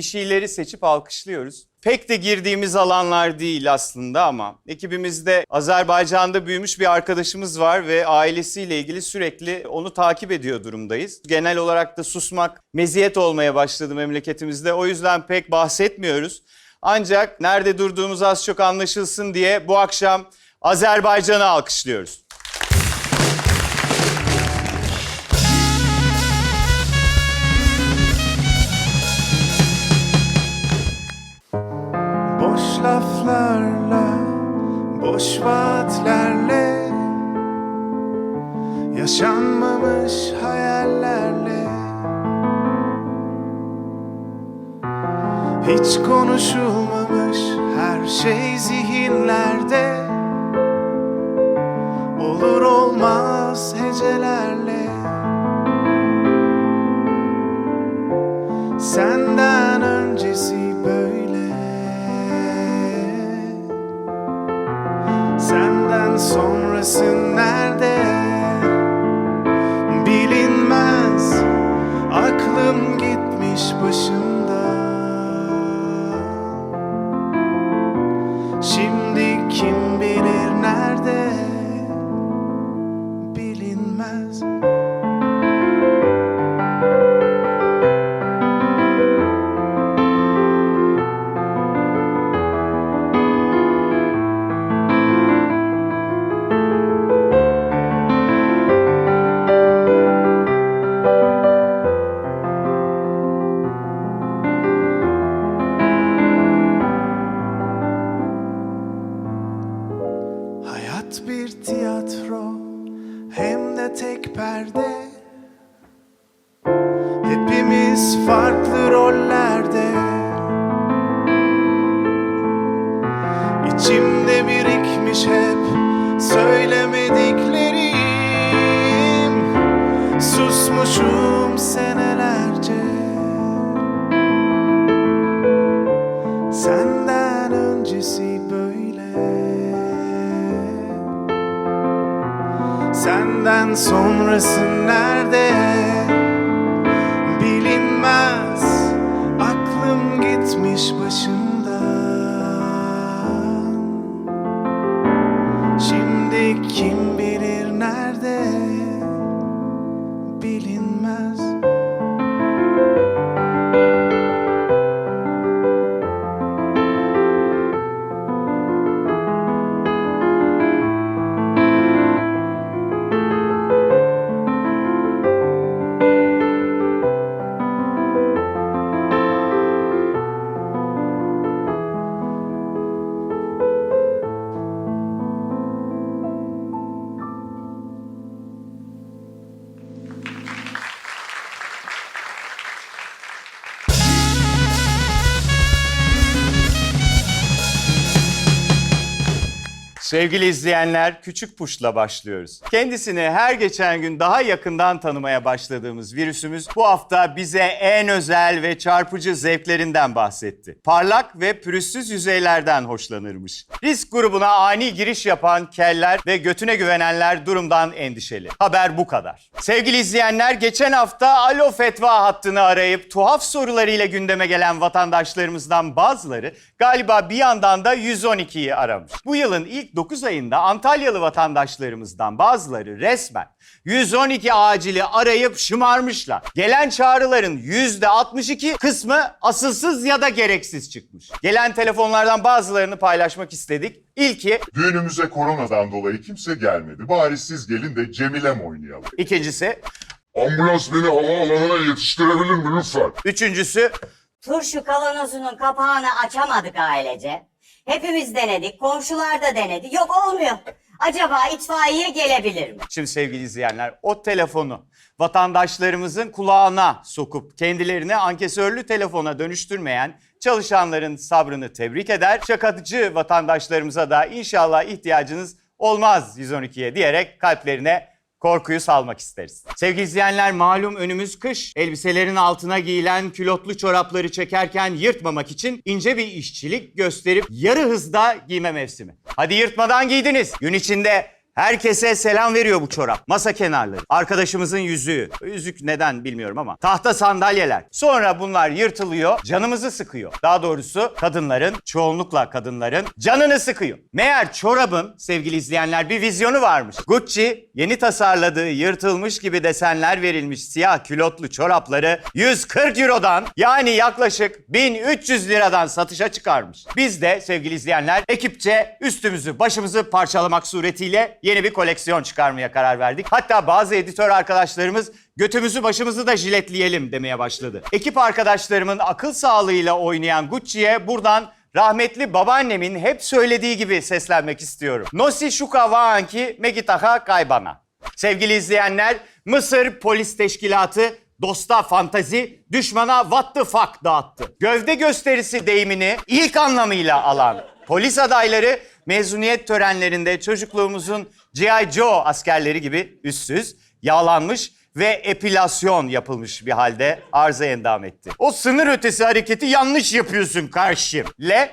Bir şeyleri seçip alkışlıyoruz. Pek de girdiğimiz alanlar değil aslında ama ekibimizde Azerbaycan'da büyümüş bir arkadaşımız var ve ailesiyle ilgili sürekli onu takip ediyor durumdayız. Genel olarak da susmak meziyet olmaya başladı memleketimizde. O yüzden pek bahsetmiyoruz. Ancak nerede durduğumuz az çok anlaşılsın diye bu akşam Azerbaycan'ı alkışlıyoruz. Boş laflarla, boş vaatlerle, yaşanmamış hayallerle, hiç konuşulmamış her şey zihinlerde, olur olmaz hecelerle. Senden öncesi böyle, senden sonrası nerede bilinmez. Aklım gitmiş başımdan. Şimdi kim bilir nerede bilinmez. Hayat bir tiyatro, hem de tek perde. Hepimiz farklı rollerde. İçimde birikmiş hep söylemediklerim. Susmuşum senelerce. Senden öncesi böyle, senden sonrası nerede bilinmez. Aklım gitmiş başımdan. Şimdi kim bilir nerede bilinmez. Sevgili izleyenler, Küçük Puş'la başlıyoruz. Kendisini her geçen gün daha yakından tanımaya başladığımız virüsümüz bu hafta bize en özel ve çarpıcı zevklerinden bahsetti. Parlak ve pürüzsüz yüzeylerden hoşlanırmış. Risk grubuna ani giriş yapan keller ve götüne güvenenler durumdan endişeli. Haber bu kadar. Sevgili izleyenler, geçen hafta Alo Fetva hattını arayıp tuhaf sorularıyla gündeme gelen vatandaşlarımızdan bazıları galiba bir yandan da 112'yi aramış. Bu yılın ilk 9 ayında Antalyalı vatandaşlarımızdan bazıları resmen 112 acili arayıp şımarmışlar. Gelen çağrıların %62 kısmı asılsız ya da gereksiz çıkmış. Gelen telefonlardan bazılarını paylaşmak istedik. İlki, Düğünümüze koronadan dolayı kimse gelmedi. Bari siz gelin de Cemilem oynayalım. ikincisi, Ambulans beni havaalanına yetiştirebilir mi lütfen? üçüncüsü, Turşu kavanozunun kapağını açamadık ailece. Hepimiz denedik, komşular da denedi. Yok, olmuyor. Acaba itfaiye gelebilir mi? Şimdi sevgili izleyenler, o telefonu vatandaşlarımızın kulağına sokup kendilerini ankesörlü telefona dönüştürmeyen çalışanların sabrını tebrik eder. Şakacı vatandaşlarımıza da inşallah ihtiyacınız olmaz 112'ye diyerek kalplerine korkuyu salmak isteriz. Sevgili izleyenler, malum önümüz kış. Elbiselerin altına giyilen külotlu çorapları çekerken yırtmamak için ince bir işçilik gösterip yarı hızda giyme mevsimi. Hadi yırtmadan giydiniz. Gün içinde Herkese selam veriyor bu çorap. Masa kenarları. Arkadaşımızın yüzüğü. Yüzük neden bilmiyorum ama. Tahta sandalyeler. Sonra bunlar yırtılıyor. Canımızı sıkıyor. Daha doğrusu kadınların, çoğunlukla kadınların canını sıkıyor. Meğer çorabın sevgili izleyenler bir vizyonu varmış. Gucci yeni tasarladığı yırtılmış gibi desenler verilmiş siyah külotlu çorapları 140 Euro'dan yani yaklaşık 1300 liradan satışa çıkarmış. Biz de sevgili izleyenler ekipçe üstümüzü başımızı parçalamak suretiyle yeni bir koleksiyon çıkarmaya karar verdik. Hatta bazı editör arkadaşlarımız götümüzü başımızı da jiletleyelim demeye başladı. Ekip arkadaşlarımın akıl sağlığıyla oynayan Gucci'ye buradan rahmetli babaannemin hep söylediği gibi seslenmek istiyorum. Nosi shuka vaanki megitaha kaybana. Sevgili izleyenler, Mısır Polis Teşkilatı dosta fantazi, düşmana what the fuck dağıttı. Gövde gösterisi deyimini ilk anlamıyla alan polis adayları mezuniyet törenlerinde çocukluğumuzun G.I. Joe askerleri gibi üstsüz, yağlanmış ve epilasyon yapılmış bir halde arıza endam etti. O sınır ötesi hareketi yanlış yapıyorsun karşım.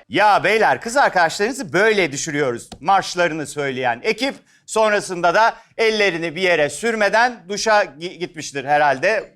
Ya beyler kız arkadaşlarınızı böyle düşürüyoruz marşlarını söyleyen ekip sonrasında da ellerini bir yere sürmeden duşa gitmiştir herhalde.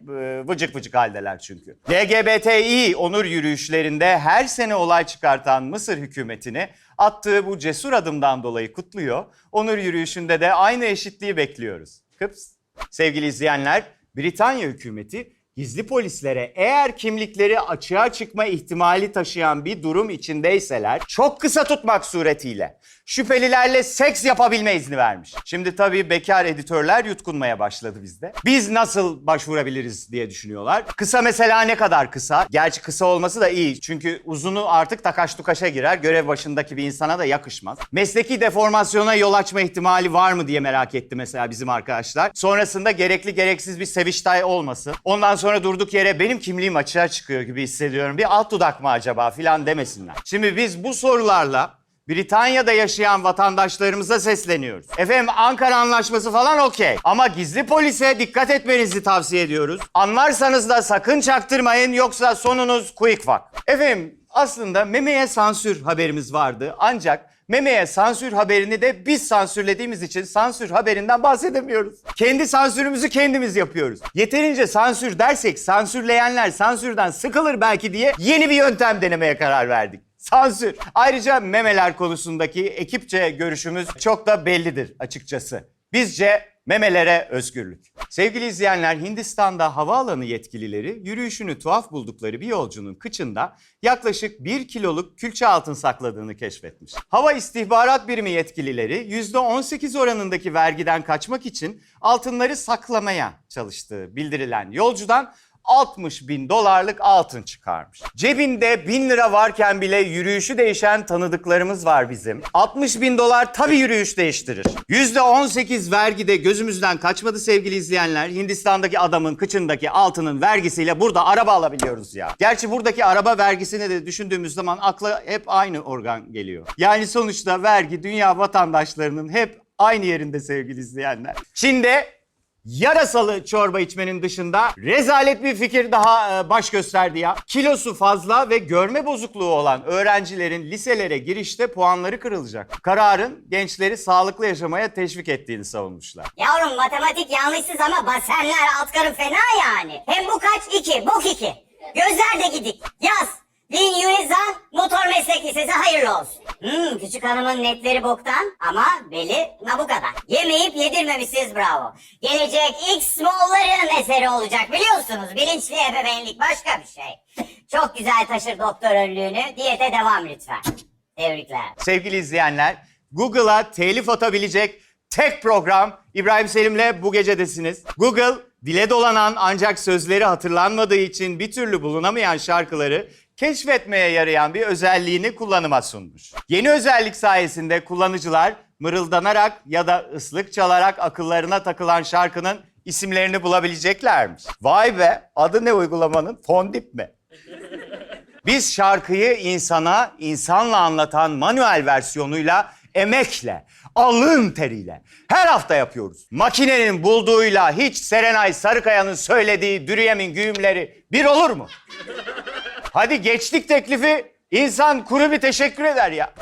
Vıcık vıcık haldeler çünkü. LGBTİ onur yürüyüşlerinde her sene olay çıkartan Mısır hükümetini attığı bu cesur adımdan dolayı kutluyor. Onur yürüyüşünde de aynı eşitliği bekliyoruz. Kıps. Sevgili izleyenler, Britanya hükümeti gizli polislere eğer kimlikleri açığa çıkma ihtimali taşıyan bir durum içindeyseler çok kısa tutmak suretiyle şüphelilerle seks yapabilme izni vermiş. Şimdi tabii bekar editörler yutkunmaya başladı bizde. Biz nasıl başvurabiliriz diye düşünüyorlar. Kısa mesela ne kadar kısa? Gerçi kısa olması da iyi çünkü uzunu artık takaş tukaşa girer. Görev başındaki bir insana da yakışmaz. Mesleki deformasyona yol açma ihtimali var mı diye merak etti mesela bizim arkadaşlar. Sonrasında gerekli gereksiz bir seviştay olmasın. Ondan sonra durduk yere benim kimliğim açığa çıkıyor gibi hissediyorum. Bir alt dudak mı acaba filan demesinler. Şimdi biz bu sorularla Britanya'da yaşayan vatandaşlarımıza sesleniyoruz. Efendim Ankara Anlaşması falan okey. Ama gizli polise dikkat etmenizi tavsiye ediyoruz. Anlarsanız da sakın çaktırmayın yoksa sonunuz quick fuck. Efendim aslında memeye sansür haberimiz vardı ancak memeye sansür haberini de biz sansürlediğimiz için sansür haberinden bahsedemiyoruz. Kendi sansürümüzü kendimiz yapıyoruz. Yeterince sansür dersek sansürleyenler sansürden sıkılır belki diye yeni bir yöntem denemeye karar verdik. Sansür. Ayrıca memeler konusundaki ekipçe görüşümüz çok da bellidir açıkçası. Bizce memelere özgürlük. Sevgili izleyenler, Hindistan'da havaalanı yetkilileri yürüyüşünü tuhaf buldukları bir yolcunun kıçında yaklaşık 1 kiloluk külçe altın sakladığını keşfetmiş. Hava İstihbarat Birimi yetkilileri %18 oranındaki vergiden kaçmak için altınları saklamaya çalıştığı bildirilen yolcudan 60.000 dolarlık altın çıkarmış. Cebinde 1000 lira varken bile yürüyüşü değişen tanıdıklarımız var bizim. 60.000 dolar tabii yürüyüş değiştirir. %18 vergide gözümüzden kaçmadı sevgili izleyenler. Hindistan'daki adamın kıçındaki altının vergisiyle burada araba alabiliyoruz ya. Gerçi buradaki araba vergisini de düşündüğümüz zaman akla hep aynı organ geliyor. Yani sonuçta vergi dünya vatandaşlarının hep aynı yerinde sevgili izleyenler. Çin'de yarasalı çorba içmenin dışında rezalet bir fikir daha baş gösterdi ya. Kilosu fazla ve görme bozukluğu olan öğrencilerin liselere girişte puanları kırılacak. Kararın gençleri sağlıklı yaşamaya teşvik ettiğini savunmuşlar. Yavrum matematik yanlışsız ama basenler alt karın fena yani. Hem bu kaç? 2, bok 2. Gözler de gidik. Yaz. Din Yurizan Motor Meslek Lisesi hayırlı olsun. Küçük hanımın netleri boktan ama beli bu kadar. Yemeyip yedirmemişsiniz bravo. Gelecek X Moğolların eseri olacak biliyorsunuz. Bilinçli ebeveynlik başka bir şey. Çok güzel taşır doktor önlüğünü. Diyete devam lütfen. Tebrikler. Sevgili izleyenler, Google'a telif atabilecek tek program İbrahim Selim'le bu gecedesiniz. Google, dile dolanan ancak sözleri hatırlanmadığı için bir türlü bulunamayan şarkıları keşfetmeye yarayan bir özelliğini kullanıma sunmuş. Yeni özellik sayesinde kullanıcılar mırıldanarak ya da ıslık çalarak akıllarına takılan şarkının isimlerini bulabileceklermiş. Vay be, adı ne uygulamanın? Fondip mi? Biz şarkıyı insana, insanla anlatan manuel versiyonuyla, emekle, alın teriyle her hafta yapıyoruz. Makinenin bulduğuyla hiç Serenay Sarıkaya'nın söylediği Dürüyem'in güğümleri bir olur mu? Hadi geçtik teklifi, insan kuru bir teşekkür eder ya.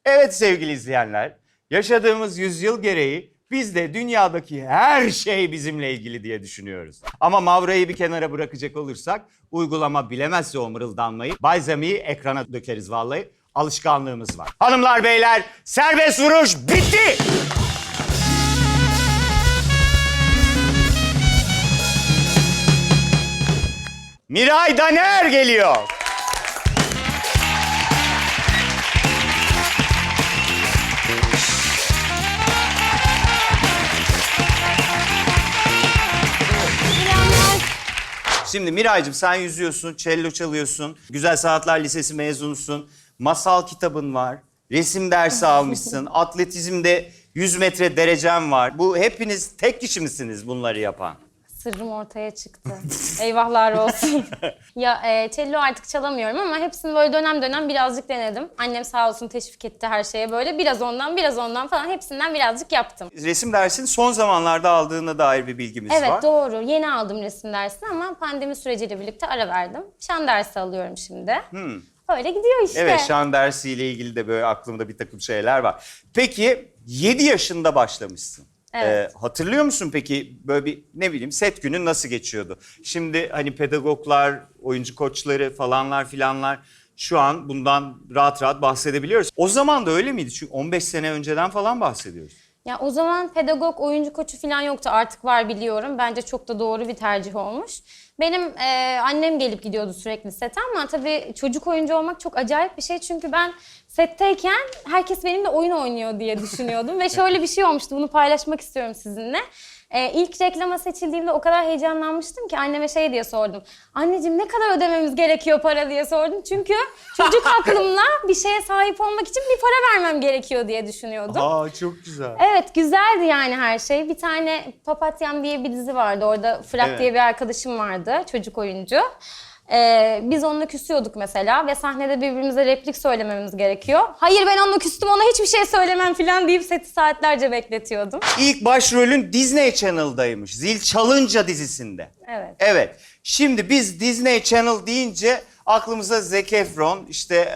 Evet sevgili izleyenler, yaşadığımız yüzyıl gereği Biz de dünyadaki her şey bizimle ilgili diye düşünüyoruz. Ama Mavra'yı bir kenara bırakacak olursak uygulama bilemezse o mırıldanmayı Bayzami'yi ekrana dökeriz vallahi. Alışkanlığımız var. Hanımlar beyler serbest vuruş bitti. Miray Daner geliyor. Şimdi Miray'cığım sen yüzüyorsun, cello çalıyorsun, Güzel Sanatlar Lisesi mezunusun, masal kitabın var, resim dersi almışsın, atletizmde 100 metre derecen var. Bu hepiniz tek kişi misiniz bunları yapan? Sırrım ortaya çıktı. Eyvahlar olsun. Ya cello artık çalamıyorum ama hepsini böyle dönem dönem birazcık denedim. Annem sağ olsun teşvik etti her şeye böyle. Biraz ondan falan hepsinden birazcık yaptım. Resim dersini son zamanlarda aldığına dair bir bilgimiz Evet var. doğru. Yeni aldım resim dersini ama pandemi süreciyle birlikte ara verdim. Şan dersi alıyorum şimdi. Öyle gidiyor işte. Evet, şan dersiyle ilgili de böyle aklımda bir takım şeyler var. Peki 7 yaşında başlamışsın. Evet. Hatırlıyor musun peki böyle bir ne bileyim set günün nasıl geçiyordu? Şimdi hani pedagoglar, oyuncu koçları falanlar filanlar şu an bundan rahat rahat bahsedebiliyoruz. O zaman da öyle miydi? Çünkü 15 sene önceden falan bahsediyoruz. Ya o zaman pedagog, oyuncu koçu falan yoktu. Artık var biliyorum. Bence çok da doğru bir tercih olmuş. Benim annem gelip gidiyordu sürekli sete ama tabii çocuk oyuncu olmak çok acayip bir şey. Çünkü ben setteyken herkes benimle oyun oynuyor diye düşünüyordum. Ve şöyle bir şey olmuştu. Bunu paylaşmak istiyorum sizinle. İlk reklama seçildiğimde o kadar heyecanlanmıştım ki anneme şey diye sordum. Anneciğim ne kadar ödememiz gerekiyor para diye sordum. Çünkü çocuk aklımla bir şeye sahip olmak için bir para vermem gerekiyor diye düşünüyordum. Aa çok güzel. Evet güzeldi yani her şey. Bir tane Papatyam diye bir dizi vardı. Orada Fırat Evet. diye bir arkadaşım vardı. Çocuk oyuncu. Biz onunla küsüyorduk mesela ve sahnede birbirimize replik söylememiz gerekiyor. Hayır ben onunla küstüm ona hiçbir şey söylemem falan deyip seti saatlerce bekletiyordum. İlk başrolün Disney Channel'daymış. Zil Çalınca dizisinde. Evet. Evet. Şimdi biz Disney Channel deyince aklımıza Zac Efron, işte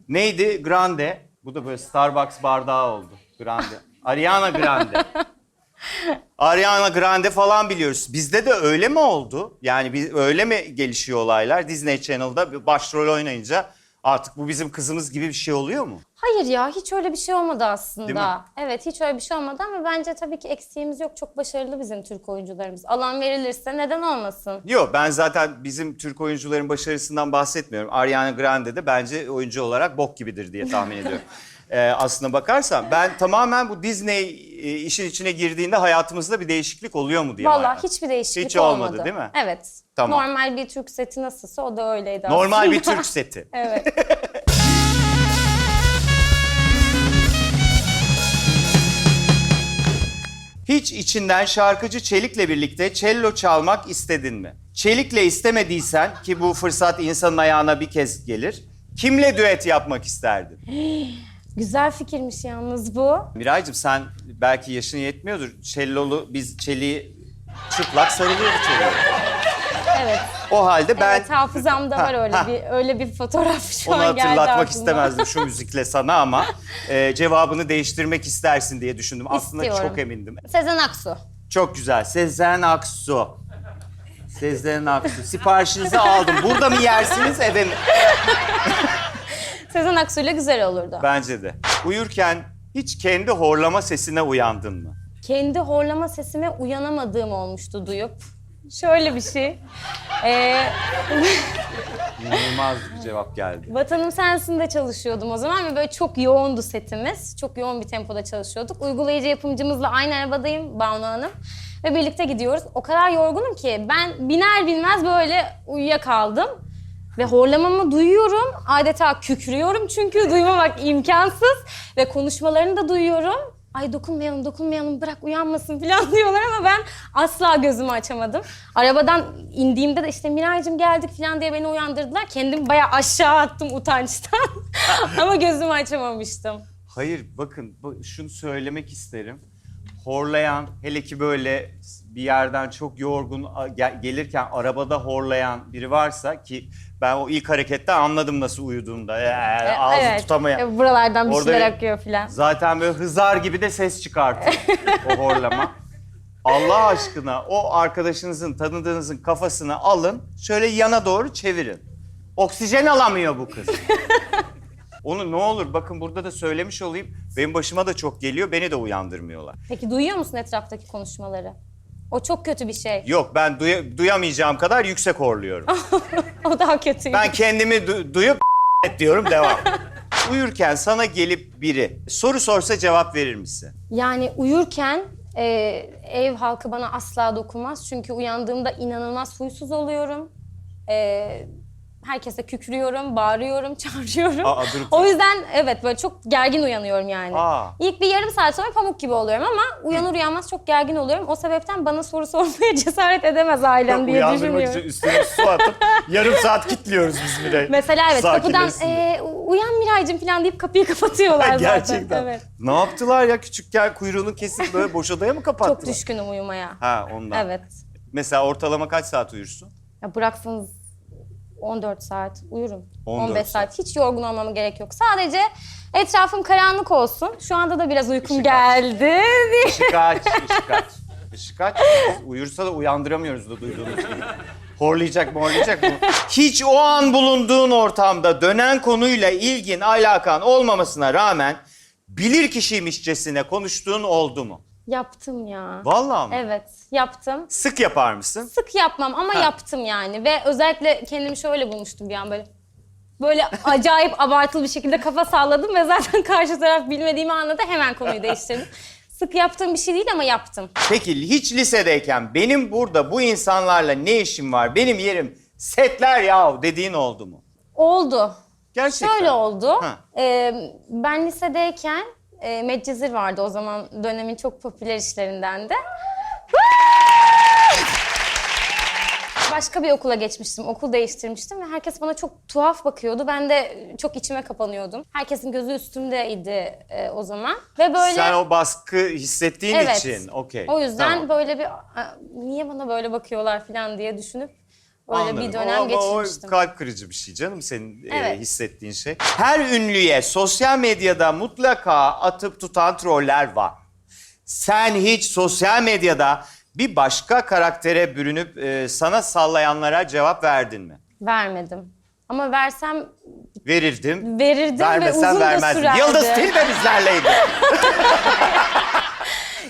neydi? Grande. Bu da böyle Starbucks bardağı oldu. Grande. Ariana Grande. Ariana Grande falan biliyoruz. Bizde de öyle mi oldu? Yani öyle mi gelişiyor olaylar? Disney Channel'da bir başrol oynayınca artık bu bizim kızımız gibi bir şey oluyor mu? Hayır ya hiç öyle bir şey olmadı Değil mi? aslında. Evet hiç öyle bir şey olmadı ama bence tabii ki eksiğimiz yok. Çok başarılı bizim Türk oyuncularımız. Alan verilirse neden olmasın? Yok ben zaten bizim Türk oyuncuların başarısından bahsetmiyorum. Ariana Grande de bence oyuncu olarak bok gibidir diye tahmin ediyorum. Aslına bakarsan ben tamamen bu Disney işin içine girdiğinde hayatımızda bir değişiklik oluyor mu diye. Vallahi hiçbir değişiklik Hiç olmadı, değil mi? Evet. Tamam. Normal bir Türk seti nasılsa o da öyleydi Normal aslında. bir Türk seti. Evet. Hiç içinden şarkıcı Çelik'le birlikte cello çalmak istedin mi? Çelik'le istemediysen ki bu fırsat insanın ayağına bir kez gelir. Kimle düet yapmak isterdin? Güzel fikirmiş yalnız bu. Miraycığım sen belki yaşın yetmiyordur. Cellolu biz Çelik'i çıplak sarılıyordu Çelik'e. Evet. O halde ben Evet hafızamda var öyle bir fotoğraf şu onu an geldi hatırlatmak aklıma. istemezdim şu müzikle sana ama cevabını değiştirmek istersin diye düşündüm. Aslında İstiyorum. çok emindim. Sezen Aksu. Çok güzel. Sezen Aksu. Sezen Aksu. Siparişinizi aldım. Burada mı yersiniz eve mi? Sezen Aksu'yla güzel olurdu. Bence de. Uyurken hiç kendi horlama sesine uyandın mı? Kendi horlama sesime uyanamadığım olmuştu duyup. Şöyle bir şey. İnanılmaz bir cevap geldi. Vatanım Sensin'de çalışıyordum o zaman ve böyle çok yoğundu setimiz. Çok yoğun bir tempoda çalışıyorduk. Uygulayıcı yapımcımızla aynı arabadayım Banu Hanım. Ve birlikte gidiyoruz. O kadar yorgunum ki ben biner binmez böyle uyuyakaldım. Ve horlamamı duyuyorum. Adeta kükrüyorum çünkü duymamak imkansız. Ve konuşmalarını da duyuyorum. Ay dokunmayalım bırak uyanmasın falan diyorlar ama ben asla gözümü açamadım. Arabadan indiğimde de işte Miraycığım geldik falan diye beni uyandırdılar. Kendimi bayağı aşağı attım utançtan ama gözümü açamamıştım. Hayır bakın şunu söylemek isterim. Horlayan hele ki böyle bir yerden çok yorgun gelirken arabada horlayan biri varsa ki ben o ilk hareketten anladım nasıl uyuduğunda. Ağzı tutamayan. Buralardan bir Orada şeyler akıyor filan. Zaten böyle hızar gibi de ses çıkartıyor o horlama. Allah aşkına o arkadaşınızın, tanıdığınızın kafasını alın, şöyle yana doğru çevirin. Oksijen alamıyor bu kız. Onu ne olur bakın burada da söylemiş olayım. Benim başıma da çok geliyor, beni de uyandırmıyorlar. Peki duyuyor musun etraftaki konuşmaları? O çok kötü bir şey. Yok ben duyamayacağım kadar yüksek horluyorum. O daha kötü. Ben kendimi duyup diyorum devam. Uyurken sana gelip biri soru sorsa cevap verir misin? Yani uyurken ev halkı bana asla dokunmaz. Çünkü uyandığımda inanılmaz huysuz oluyorum. Herkese kükrüyorum, bağırıyorum, çağırıyorum. Durup O yüzden evet böyle çok gergin uyanıyorum yani. İlk bir yarım saat sonra pamuk gibi oluyorum ama uyanır uyanmaz çok gergin oluyorum. O sebepten bana soru sormaya cesaret edemez ailem diye Uyandırmak düşünüyorum. için üstüne su atıp yarım saat kilitliyoruz biz bile. Mesela evet kapıdan Sakinleşsin. uyan Miray'cığım falan deyip kapıyı kapatıyorlar zaten. Gerçekten. Evet. Ne yaptılar ya küçükken kuyruğunu kesip böyle boş odaya mı kapattılar? Çok düşkünüm uyumaya. Ha ondan. Evet. Mesela ortalama kaç saat uyursun? Ya bıraksanız 14 saat uyurum. 14 15 saat. Hiç yorgun olmama gerek yok. Sadece etrafım karanlık olsun. Şu anda da biraz uykum geldi. Işık aç, ışık aç. Işık aç. Uyursa da uyandıramıyoruz da duyduğunuz gibi. Horlayacak mı? Hiç o an bulunduğun ortamda dönen konuyla ilgin, alakan olmamasına rağmen bilir kişiymişçesine konuştuğun oldu mu? Yaptım ya. Vallahi mı? Evet, yaptım. Sık yapar mısın? Sık yapmam ama yaptım yani. Ve özellikle kendimi şöyle bulmuştum bir an böyle. Böyle acayip abartılı bir şekilde kafa salladım ve zaten karşı taraf bilmediğimi anladı. Hemen konuyu değiştirdim. Sık yaptığım bir şey değil ama yaptım. Peki hiç lisedeyken benim burada bu insanlarla ne işim var? Benim yerim setler yahu dediğin oldu mu? Oldu. Gerçekten. Şöyle oldu. Ha. Ben lisedeyken Medcezir vardı o zaman dönemin çok popüler işlerinden de. Başka bir okula geçmiştim, okul değiştirmiştim ve herkes bana çok tuhaf bakıyordu. Ben de çok içime kapanıyordum. Herkesin gözü üstümdeydi o zaman. Ve böyle... Sen o baskı hissettiğin Evet. için. Okey. O yüzden Tamam. böyle bir niye bana böyle bakıyorlar falan diye düşünüp böyle Anladım. bir dönem Ama geçirmiştim. o kalp kırıcı bir şey canım senin Evet. hissettiğin şey. Her ünlüye sosyal medyada mutlaka atıp tutan troller var. Sen hiç sosyal medyada bir başka karaktere bürünüp sana sallayanlara cevap verdin mi? Vermedim. Ama versem Verirdim. verirdim ve Vermesen uzun da vermezdin. sürerdi. Yıldız Tilbe bizlerleydi.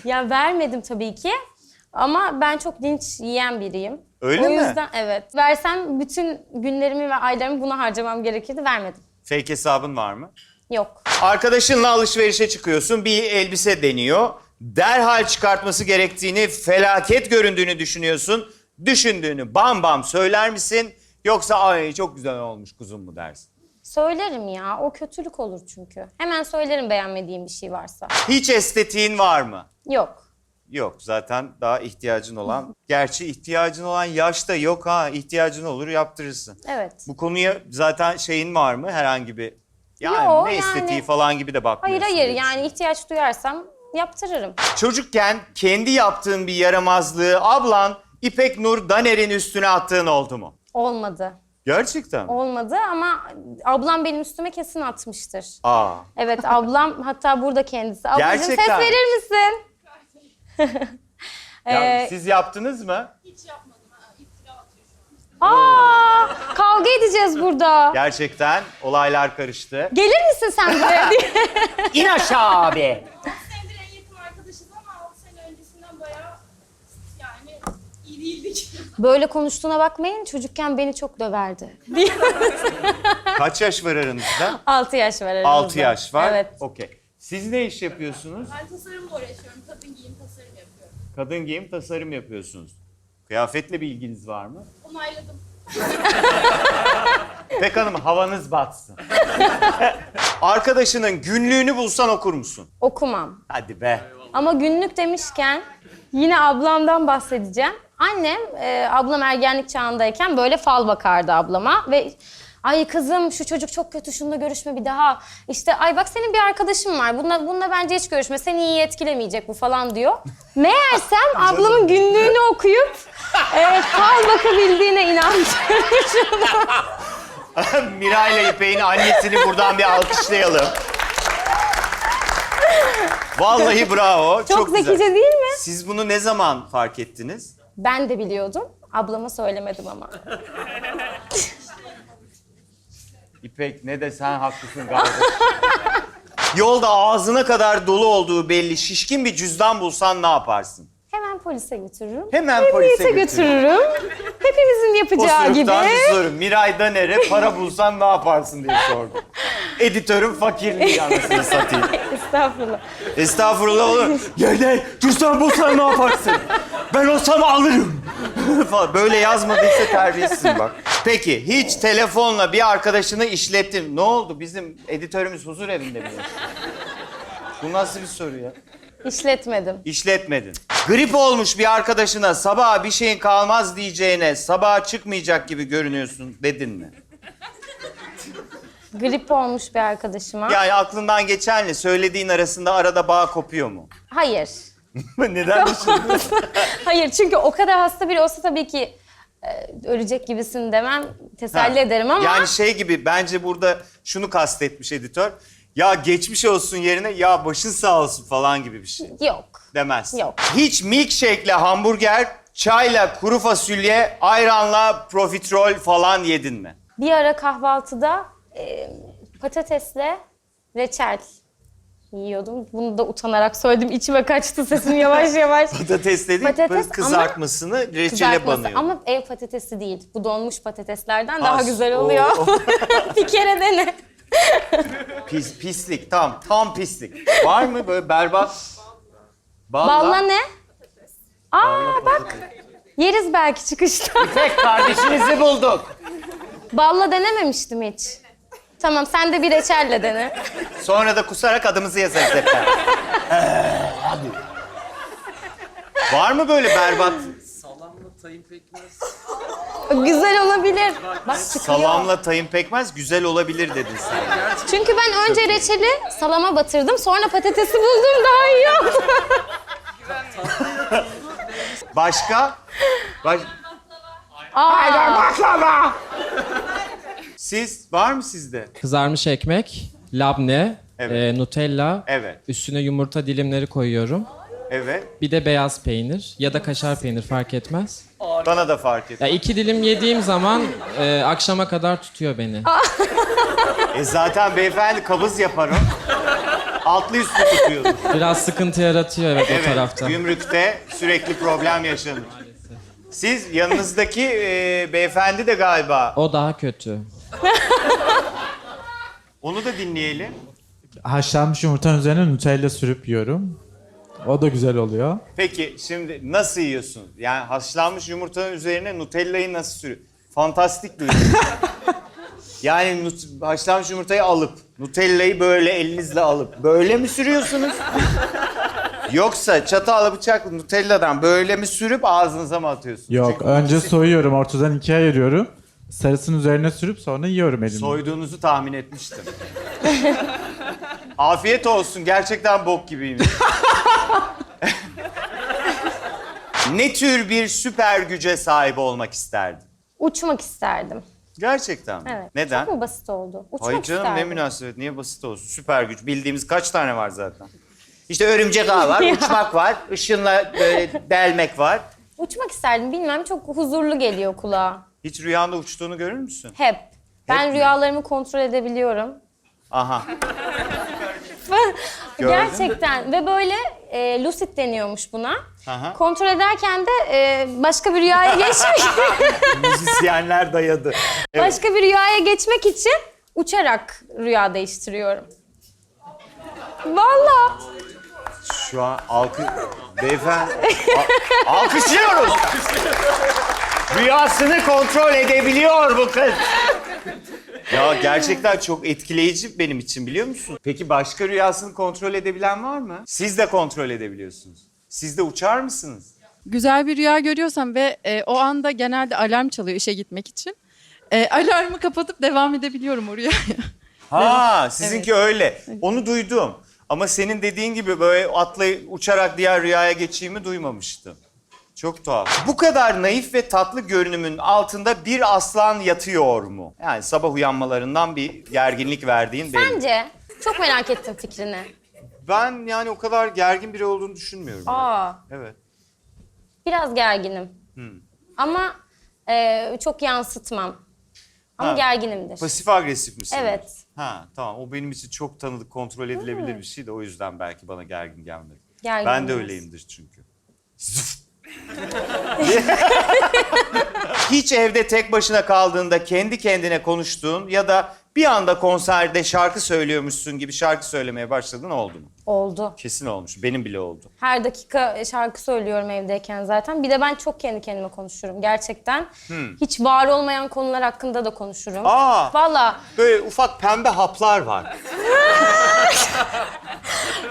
Ya vermedim tabii ki. Ama ben çok linç yiyen biriyim. Öyle o mi? yüzden evet. Versem bütün günlerimi ve aylarımı buna harcamam gerekirdi. Vermedim. Fake hesabın var mı? Yok. Arkadaşınla alışverişe çıkıyorsun, bir elbise deniyor. Derhal çıkartması gerektiğini, felaket göründüğünü düşünüyorsun. Düşündüğünü bam bam söyler misin? Yoksa ay çok güzel olmuş kuzum mu dersin? Söylerim ya. O kötülük olur çünkü. Hemen söylerim beğenmediğim bir şey varsa. Hiç estetiğin var mı? Yok. Yok zaten daha ihtiyacın olan. Gerçi ihtiyacın olan yaşta yok ha. İhtiyacın olur yaptırırsın. Evet. Bu konuya zaten şeyin var mı herhangi bir? Yani Yo, ne yani- estetiği falan gibi de bakmıyorsun. Hayır diye yani düşünüyorum. ihtiyaç duyarsam yaptırırım. Çocukken kendi yaptığın bir yaramazlığı ablan İpek Nur Daner'in üstüne attığın oldu mu? Olmadı. Gerçekten mi? Olmadı ama ablam benim üstüme kesin atmıştır. Aa. Evet ablam hatta burada kendisi. Ablacığım ses Gerçekten. verir misin? Ya, siz yaptınız mı? Aa, kavga edeceğiz burada. Gerçekten olaylar karıştı. Gelir misin sen buraya diye. İn aşağı abi. Senedir en yakın arkadaşız ama 6 sene öncesinden bayağı yani iyi değildik. Böyle konuştuğuna bakmayın. Çocukken beni çok döverdi. Kaç yaş var aranızda? 6 yaş var aramızda. 6 yaş var. Evet. Okey. Siz ne iş yapıyorsunuz? Ben tasarımla uğraşıyorum. Kadın giyim tasarım yapıyorum. Kadın giyim tasarım yapıyorsunuz. Kıyafetle bir ilginiz var mı? Onayladım. İpek Hanım havanız batsın. Arkadaşının günlüğünü bulsan okur musun? Okumam. Hadi be. Ama günlük demişken yine ablamdan bahsedeceğim. Annem, ablam ergenlik çağındayken böyle fal bakardı ablama ve Ay kızım şu çocuk çok kötü, şununla görüşme bir daha. İşte ay bak senin bir arkadaşın var, bununla bence hiç görüşme, seni iyi etkilemeyecek bu falan diyor. Meğersem ablamın günlüğünü okuyup fal bakabildiğine inandırmışım. Miray ile İpek'in annesini buradan bir alkışlayalım. Vallahi bravo. Çok güzel. zekice değil mi? Siz bunu ne zaman fark ettiniz? Ben de biliyordum, ablama söylemedim ama. İpek ne de sen haklısın galiba. Yolda ağzına kadar dolu olduğu belli şişkin bir cüzdan bulsan ne yaparsın? Hemen polise götürürüm. Hemen polise götürürüm. Hepimizin O yapacağı gibi. sınıftan bir soru. Miray Daner'e para bulsan ne yaparsın diye sordum. Editörün fakirliği anasını satayım. Estağfurullah. Estağfurullah olur. Gel cüzdan bulsan ne yaparsın? Ben olsam alırım. Falan. Böyle yazmadıysa terbiyesizsin bak. Peki hiç telefonla bir arkadaşını işlettin. Ne oldu? Bizim editörümüz huzur evinde mi? Bu nasıl bir soru ya? İşletmedim. İşletmedin. Grip olmuş bir arkadaşına sabaha bir şeyin kalmaz diyeceğine sabaha çıkmayacak gibi görünüyorsun dedin mi? Grip olmuş bir arkadaşıma. Yani aklından geçen ne? Söylediğin arasında arada bağ kopuyor mu? Hayır. Neden düşündün? Hayır çünkü o kadar hasta biri olsa tabii ki ölecek gibisin demem, teselli ederim ama... Yani şey gibi bence burada şunu kastetmiş editör. Ya geçmiş olsun yerine ya başın sağ olsun falan gibi bir şey Yok. demez. Yok. Hiç milkshake'le hamburger, çayla kuru fasulye, ayranla profiterol falan yedin mi? Bir ara kahvaltıda patatesle reçel yiyordum. Bunu da utanarak söyledim. İçime kaçtı sesim yavaş yavaş. Patates dedik, Patates böyle ama kızartmasını reçele Kızartması. banıyor. Ama ev patatesi değil. Bu donmuş patateslerden Az. daha güzel oluyor. Bir kere dene. Pislik, tam pislik. Var mı böyle berbat? Balla ne? Aa bak. Yeriz belki çıkışta. İpek kardeşinizi bulduk. Balla denememiştim hiç. Tamam sen de bir reçelle dene. Sonra da kusarak adımızı yazarız hep beraber. Hadi. Var mı böyle berbat? Güzel olabilir. Bak çıkıyor. Salamla tayin pekmez güzel olabilir dedin sen. Çünkü ben önce reçeli salama batırdım. Sonra patatesi buldum daha iyi oldu. Başka? Aa, Siz, var mı sizde? Kızarmış ekmek, labne, Evet. Nutella, Evet, üstüne yumurta dilimleri koyuyorum. evet. Bir de beyaz peynir ya da kaşar peynir fark etmez. Bana da fark et. Ya 2 dilim yediğim zaman akşama kadar tutuyor beni. Zaten beyefendi kabız yapar o. Altlı üstlü tutuyordu. Biraz sıkıntı yaratıyor evet, o Evet, tarafta. gümrükte sürekli problem yaşanır. Siz yanınızdaki beyefendi de galiba. O daha kötü. Onu da dinleyelim. Haşlanmış yumurtanın üzerine Nutella sürüp yiyorum. O da güzel oluyor. Peki şimdi nasıl yiyorsun? Yani haşlanmış yumurtanın üzerine Nutella'yı nasıl sürüyor? Fantastik bir ürün. Yani haşlanmış yumurtayı alıp, Nutella'yı böyle elinizle alıp böyle mi sürüyorsunuz? Yoksa çatalla bıçakla Nutella'dan böyle mi sürüp ağzınıza mı atıyorsunuz? Yok, Çünkü önce soyuyorum, ortadan ikiye ayırıyorum. Sarısını üzerine sürüp sonra yiyorum elimle. soyduğunuzu tahmin etmiştim. Afiyet olsun. Gerçekten bok gibiymiş. Ne tür bir süper güce sahip olmak isterdin? uçmak isterdim. Gerçekten mi? Evet. Neden? Çok mu basit oldu? Uçmak Hayır canım isterdim. ne münasebet. Niye basit olsun? Süper güç. Bildiğimiz kaç tane var zaten? İşte örümcek ağ var, uçmak var, ışınla böyle delmek var. Uçmak isterdim. Bilmem çok huzurlu geliyor kulağa. Hiç rüyanda uçtuğunu görür müsün? Hep. Ben mi? rüyalarımı kontrol edebiliyorum. Aha. Gördün. Gerçekten. Ve böyle lucid deniyormuş buna. Aha. Kontrol ederken de başka bir rüyaya geçmek Müzisyenler dayadı. Evet. başka bir rüyaya geçmek için uçarak rüya değiştiriyorum. Vallahi. Şu an beyefendi alkışlıyoruz. Rüyasını kontrol edebiliyor bu kız. Ya gerçekten çok etkileyici benim için biliyor musun? Peki başka rüyasını kontrol edebilen var mı? Siz de kontrol edebiliyorsunuz. Siz de uçar mısınız? Güzel bir rüya görüyorsam ve o anda genelde alarm çalıyor işe gitmek için. Alarmı kapatıp devam edebiliyorum oraya. Ha, sizinki öyle. Onu duydum. Ama senin dediğin gibi böyle atlayıp uçarak diğer rüyaya geçeyimi duymamıştım. Çok tuhaf. Bu kadar naif ve tatlı görünümün altında bir aslan yatıyor mu? Yani sabah uyanmalarından bir gerginlik verdiğin belli. Bence çok merak ettim fikrini. Ben yani o kadar gergin biri olduğunu düşünmüyorum. Aa, Evet. biraz gerginim. Ama çok yansıtmam. Ama Ha, gerginimdir. Pasif agresif misin? Evet. Ha, tamam. O benim için çok tanıdık, kontrol edilebilir bir şey de o yüzden belki bana gergin gelmedi. Gergin Ben de biraz. öyleyimdir çünkü. Hiç evde tek başına kaldığında kendi kendine konuştuğun ya da bir anda konserde şarkı söylüyormuşsun gibi şarkı söylemeye başladın oldu mu? Oldu. Kesin olmuş. Benim bile oldu. Her dakika şarkı söylüyorum evdeyken zaten. Bir de ben çok kendi kendime konuşurum gerçekten. Hiç var olmayan konular hakkında da konuşurum. Aa! Valla Böyle ufak pembe haplar var.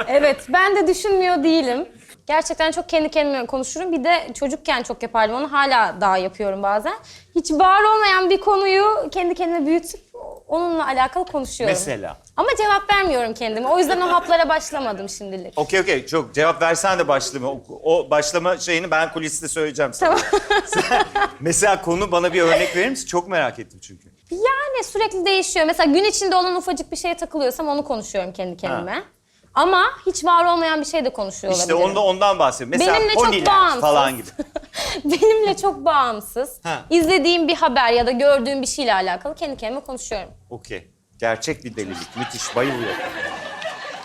evet, ben de düşünmüyor değilim. Gerçekten çok kendi kendime konuşurum. Bir de çocukken çok yapardım onu. Hala daha yapıyorum bazen. Hiç var olmayan bir konuyu kendi kendime büyütüp onunla alakalı konuşuyorum. Mesela? Ama cevap vermiyorum kendime. O yüzden o haplara başlamadım şimdilik. Okey. Çok cevap versen de başlama. O başlama şeyini ben kuliste söyleyeceğim sana. Tamam. Mesela konu bana bir örnek verir misin? Çok merak ettim çünkü. Yani sürekli değişiyor. Mesela gün içinde olan ufacık bir şeye takılıyorsam onu konuşuyorum kendi kendime. Ama hiç var olmayan bir şey de konuşuyor İşte olabilirim. ondan bahsediyorum. Mesela Benimle çok Ponyland bağımsız. falan gibi. Benimle çok bağımsız. Ha. İzlediğim bir haber ya da gördüğüm bir şeyle alakalı kendi kendime konuşuyorum. Okey. Gerçek bir delilik. Müthiş. Bayılıyorum.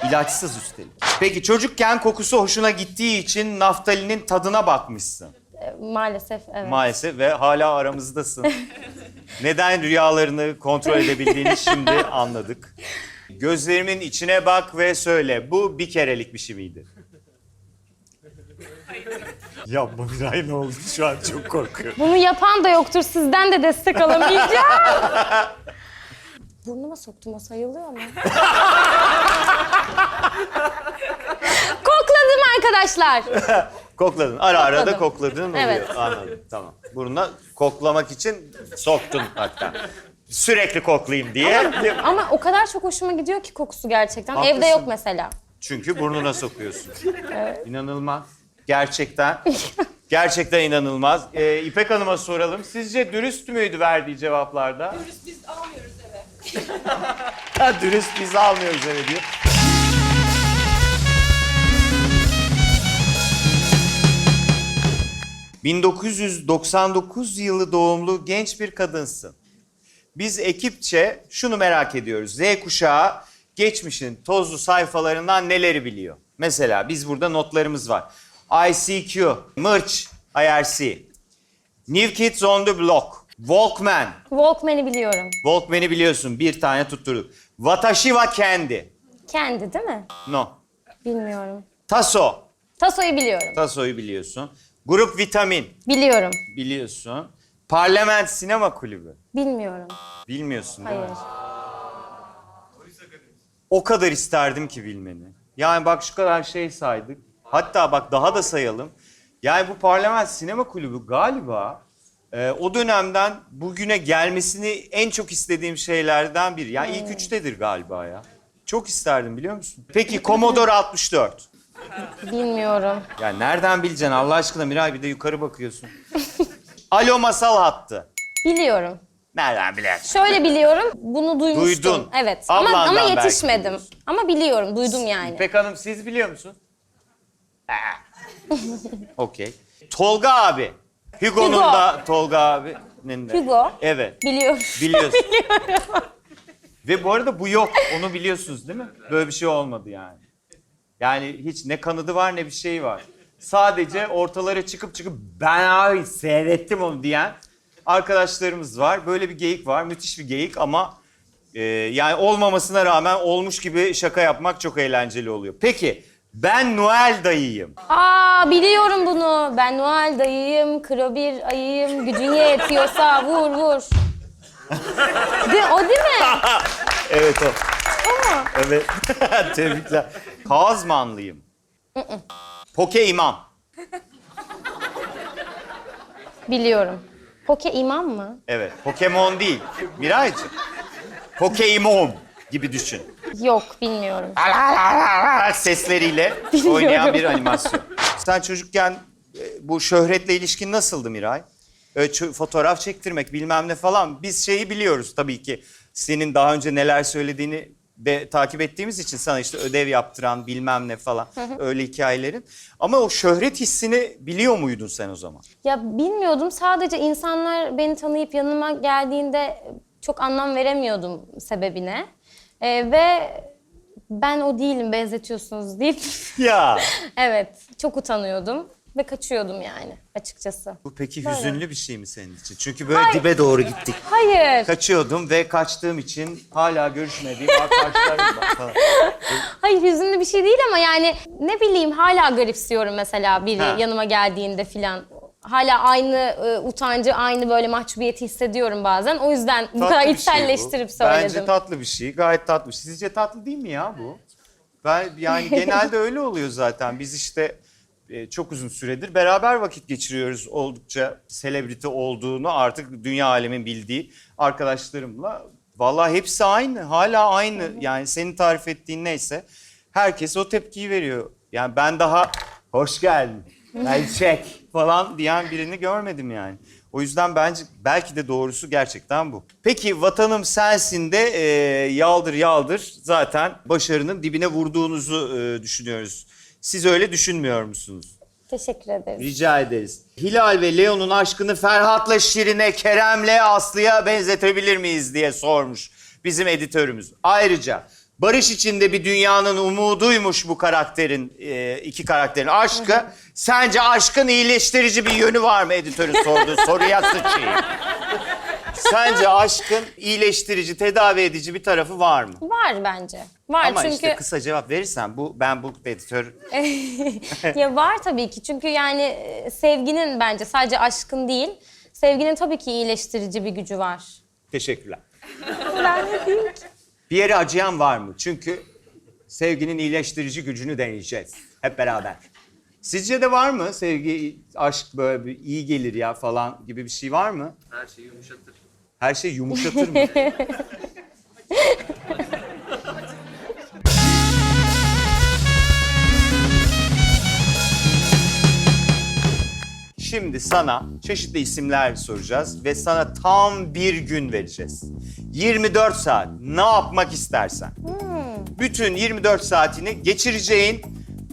İlaçsız üstelik. Peki çocukken kokusu hoşuna gittiği için naftalinin tadına bakmışsın. Maalesef evet. Maalesef ve hala aramızdasın. Neden rüyalarını kontrol edebildiğini şimdi anladık. Gözlerimin içine bak ve söyle. Bu bir kerelik bir şey miydi? Yapma Miray, ne oldu? Şu an çok korkuyorum. Bunu yapan da yoktur. Sizden de destek alamayacağım. Burnuma soktum, o sayılıyor mu? Kokladım arkadaşlar. Kokladın. Ara da Kokladım. kokladın oluyor. Evet. Anladım. Tamam. Burnuna koklamak için soktun hatta. Sürekli koklayayım diye. Ama o kadar çok hoşuma gidiyor ki kokusu gerçekten. Haklısın. Evde yok mesela. Çünkü burnuna sokuyorsun. İnanılmaz. Gerçekten. Gerçekten inanılmaz. İpek Hanım'a soralım. Sizce dürüst müydü verdiği cevaplarda? Dürüst biz almıyoruz eve. Dürüst biz almıyoruz eve diyor. ...1999 yılı doğumlu genç bir kadınsın. Biz ekipçe şunu merak ediyoruz. Z kuşağı geçmişin tozlu sayfalarından neleri biliyor? Mesela biz burada notlarımız var. ICQ, Merch, IRC, New Kids on the Block, Walkman. Walkman'i biliyorum. Walkman'i biliyorsun, bir tane tutturduk. Watashi wa Kendi. Kendi değil mi? No. Bilmiyorum. Taso. Taso'yu biliyorum. Taso'yu biliyorsun. Grup Vitamin Biliyorum. biliyorsun. Parlament Sinema Kulübü. Bilmiyorum. Bilmiyorsun değil Hayır. mi? O kadar isterdim ki bilmeni. Yani bak şu kadar şey saydık. Hatta bak daha da sayalım. Yani bu Parlament Sinema Kulübü galiba o dönemden bugüne gelmesini en çok istediğim şeylerden biri. Yani ilk üçtedir galiba ya. Çok isterdim, biliyor musun? Peki Commodore 64. Bilmiyorum. Ya nereden bileceksin Allah aşkına Miray, bir de yukarı bakıyorsun. Alo Masal Hattı. Biliyorum. Nereden bilersin? Şöyle biliyorum, bunu duymuştum. Duydun. Evet. Ablandan Ama belki yetişmedim. biliyorsun. Ama biliyorum, duydum yani. İpek Hanım siz biliyor musun? Okey. Tolga abi. Hugo'nun Hugo. da Tolga abinin de. Hugo. Evet. Biliyorum. Biliyorsun. Ve bu arada bu yok. Onu biliyorsunuz değil mi? Böyle bir şey olmadı yani. Yani hiç ne kanadı var ne bir şey var. Sadece ortalara çıkıp ben abi seyrettim onu diyen arkadaşlarımız var. Böyle bir geyik var. Müthiş bir geyik ama yani olmamasına rağmen olmuş gibi şaka yapmak çok eğlenceli oluyor. Peki ben Noel dayıyım. Aa, biliyorum bunu. Ben Noel dayıyım, kro bir ayıyım, gücün yetiyorsa vur vur. O değil mi? Evet o. O mu? Evet. Tebrikler. Kazmanlıyım. Poke imam. Biliyorum. Poke imam mı? Evet, Pokemon değil. Miraycığım. Pokemon gibi düşün. Yok, bilmiyorum. Sesleriyle Bilmiyorum. oynayan bir animasyon. Sen çocukken bu şöhretle ilişkin nasıldı Miray? Fotoğraf çektirmek bilmem ne falan. Biz şeyi biliyoruz tabii ki. Senin daha önce neler söylediğini de takip ettiğimiz için sana işte ödev yaptıran bilmem ne falan öyle hikayelerin. Ama o şöhret hissini biliyor muydun sen o zaman? Ya bilmiyordum. Sadece insanlar beni tanıyıp yanıma geldiğinde çok anlam veremiyordum sebebine. Ve ben o değilim, benzetiyorsunuz deyip Ya. evet, çok utanıyordum ve kaçıyordum yani açıkçası. Bu peki hüzünlü bir şey mi senin için? Çünkü böyle dibe doğru gittik. Hayır. Kaçıyordum ve kaçtığım için hala görüşmediğim arkadaşlarım var falan. Hayır, hüzünlü bir şey değil ama yani ne bileyim hala garipsiyorum mesela biri Ha. yanıma geldiğinde filan. Hala aynı utancı, aynı böyle mahcubiyeti hissediyorum bazen. O yüzden bu kadar Tatlı bir şey bu. içselleştirip söyledim. Bence tatlı bir şey. Gayet tatlı bir şey. Sizce tatlı değil mi ya bu? Ben yani genelde öyle oluyor zaten. Biz işte çok uzun süredir beraber vakit geçiriyoruz. Oldukça selebriti olduğunu artık dünya alemin bildiği arkadaşlarımla. Vallahi hepsi aynı. Hala aynı. Yani senin tarif ettiğin neyse herkes o tepkiyi veriyor. Yani ben daha hoş geldin. Çek falan diyen birini görmedim yani. O yüzden bence belki de doğrusu gerçekten bu. Peki Vatanım Sensin de yaldır yaldır zaten başarının dibine vurduğunuzu düşünüyoruz. Siz öyle düşünmüyor musunuz? Teşekkür ederim. Rica ederiz. Hilal ve Leon'un aşkını Ferhat'la Şirin'e, Kerem'le Aslı'ya benzetebilir miyiz diye sormuş bizim editörümüz. Ayrıca barış içinde bir dünyanın umuduymuş bu karakterin, iki karakterin aşkı. Sence aşkın iyileştirici bir yönü var mı editörün sorduğu soruya sıçayım. Sence aşkın iyileştirici, tedavi edici bir tarafı var mı? Var bence. Var Ama çünkü... işte kısa cevap verirsen ben bu editör... Ya var tabii ki çünkü yani sevginin bence sadece aşkın değil, sevginin tabii ki iyileştirici bir gücü var. Teşekkürler. Ben ne diyeyim ki? Bir yere acıyan var mı? Çünkü sevginin iyileştirici gücünü deneyeceğiz hep beraber. Sizce de var mı? Sevgi, aşk böyle bir iyi gelir ya falan gibi bir şey var mı? Her şeyi yumuşatır. Her şey yumuşatır mı? Şimdi sana çeşitli isimler soracağız ve sana tam bir gün vereceğiz. 24 saat ne yapmak istersen. Bütün 24 saatini geçireceğin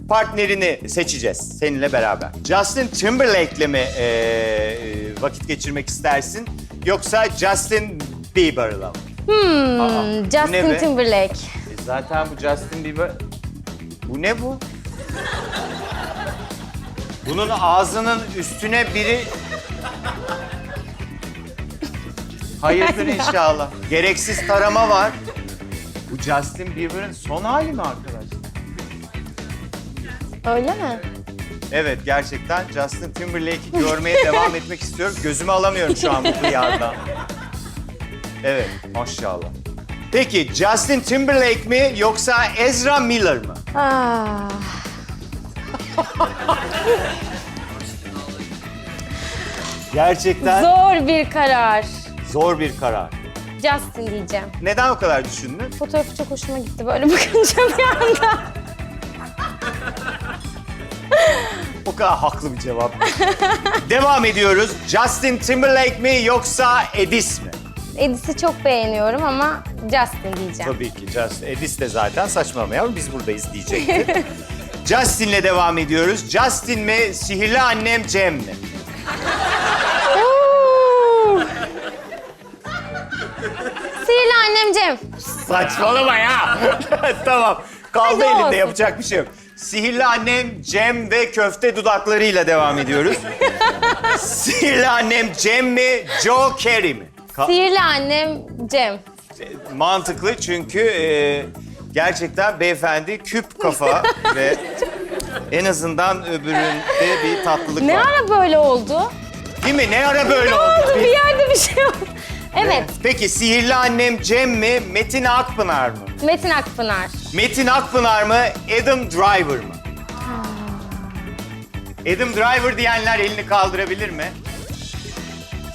partnerini seçeceğiz seninle beraber. Justin Timberlake'le mi vakit geçirmek istersin yoksa Justin Bieber'la mı? Aa, bu ne Justin be? Timberlake. Zaten bu Justin Bieber... Bu ne bu? Bunun ağzının üstüne biri... Hayırdır inşallah. Gereksiz tarama var. Bu Justin Bieber'ın son hali mi arkadaşlar? Öyle mi? Evet, gerçekten Justin Timberlake'i görmeye devam etmek istiyorum. Gözümü alamıyorum şu an bu hıyardan. Evet, maşallah. Peki Justin Timberlake mi yoksa Ezra Miller mı? Ah. Gerçekten Zor bir karar. zor bir karar. Justin diyeceğim. Neden o kadar düşündün? Fotoğrafı çok hoşuma gitti böyle bakınca bir anda. O kadar haklı bir cevap. Devam ediyoruz. Justin Timberlake mi yoksa Edis mi? Edis'i çok beğeniyorum ama Justin diyeceğim. Tabii ki Justin. Edis de zaten saçmalamayalım. Biz buradayız diyecekti. Justin'le devam ediyoruz. Justin mi, sihirli annem Cem mi? Oo! Sihirli annem Cem. Saçmalama ya. Tamam. Kaldı Hadi elinde olsun. yapacak bir şey yok. Sihirli annem Cem ve köfte dudaklarıyla devam ediyoruz. Sihirli annem Cem mi, Joe Carey mi? Sihirli annem Cem. Mantıklı çünkü gerçekten beyefendi küp kafa ve en azından öbüründe bir tatlılık Ne var. ara böyle oldu? Değil mi? Ne ara böyle Ne oldu? oldu? Bir yerde bir şey oldu. Evet, Peki sihirli annem Cem mi, Metin Akpınar mı? Metin Akpınar. Metin Akpınar mı, Adam Driver mı? Adam Driver diyenler elini kaldırabilir mi?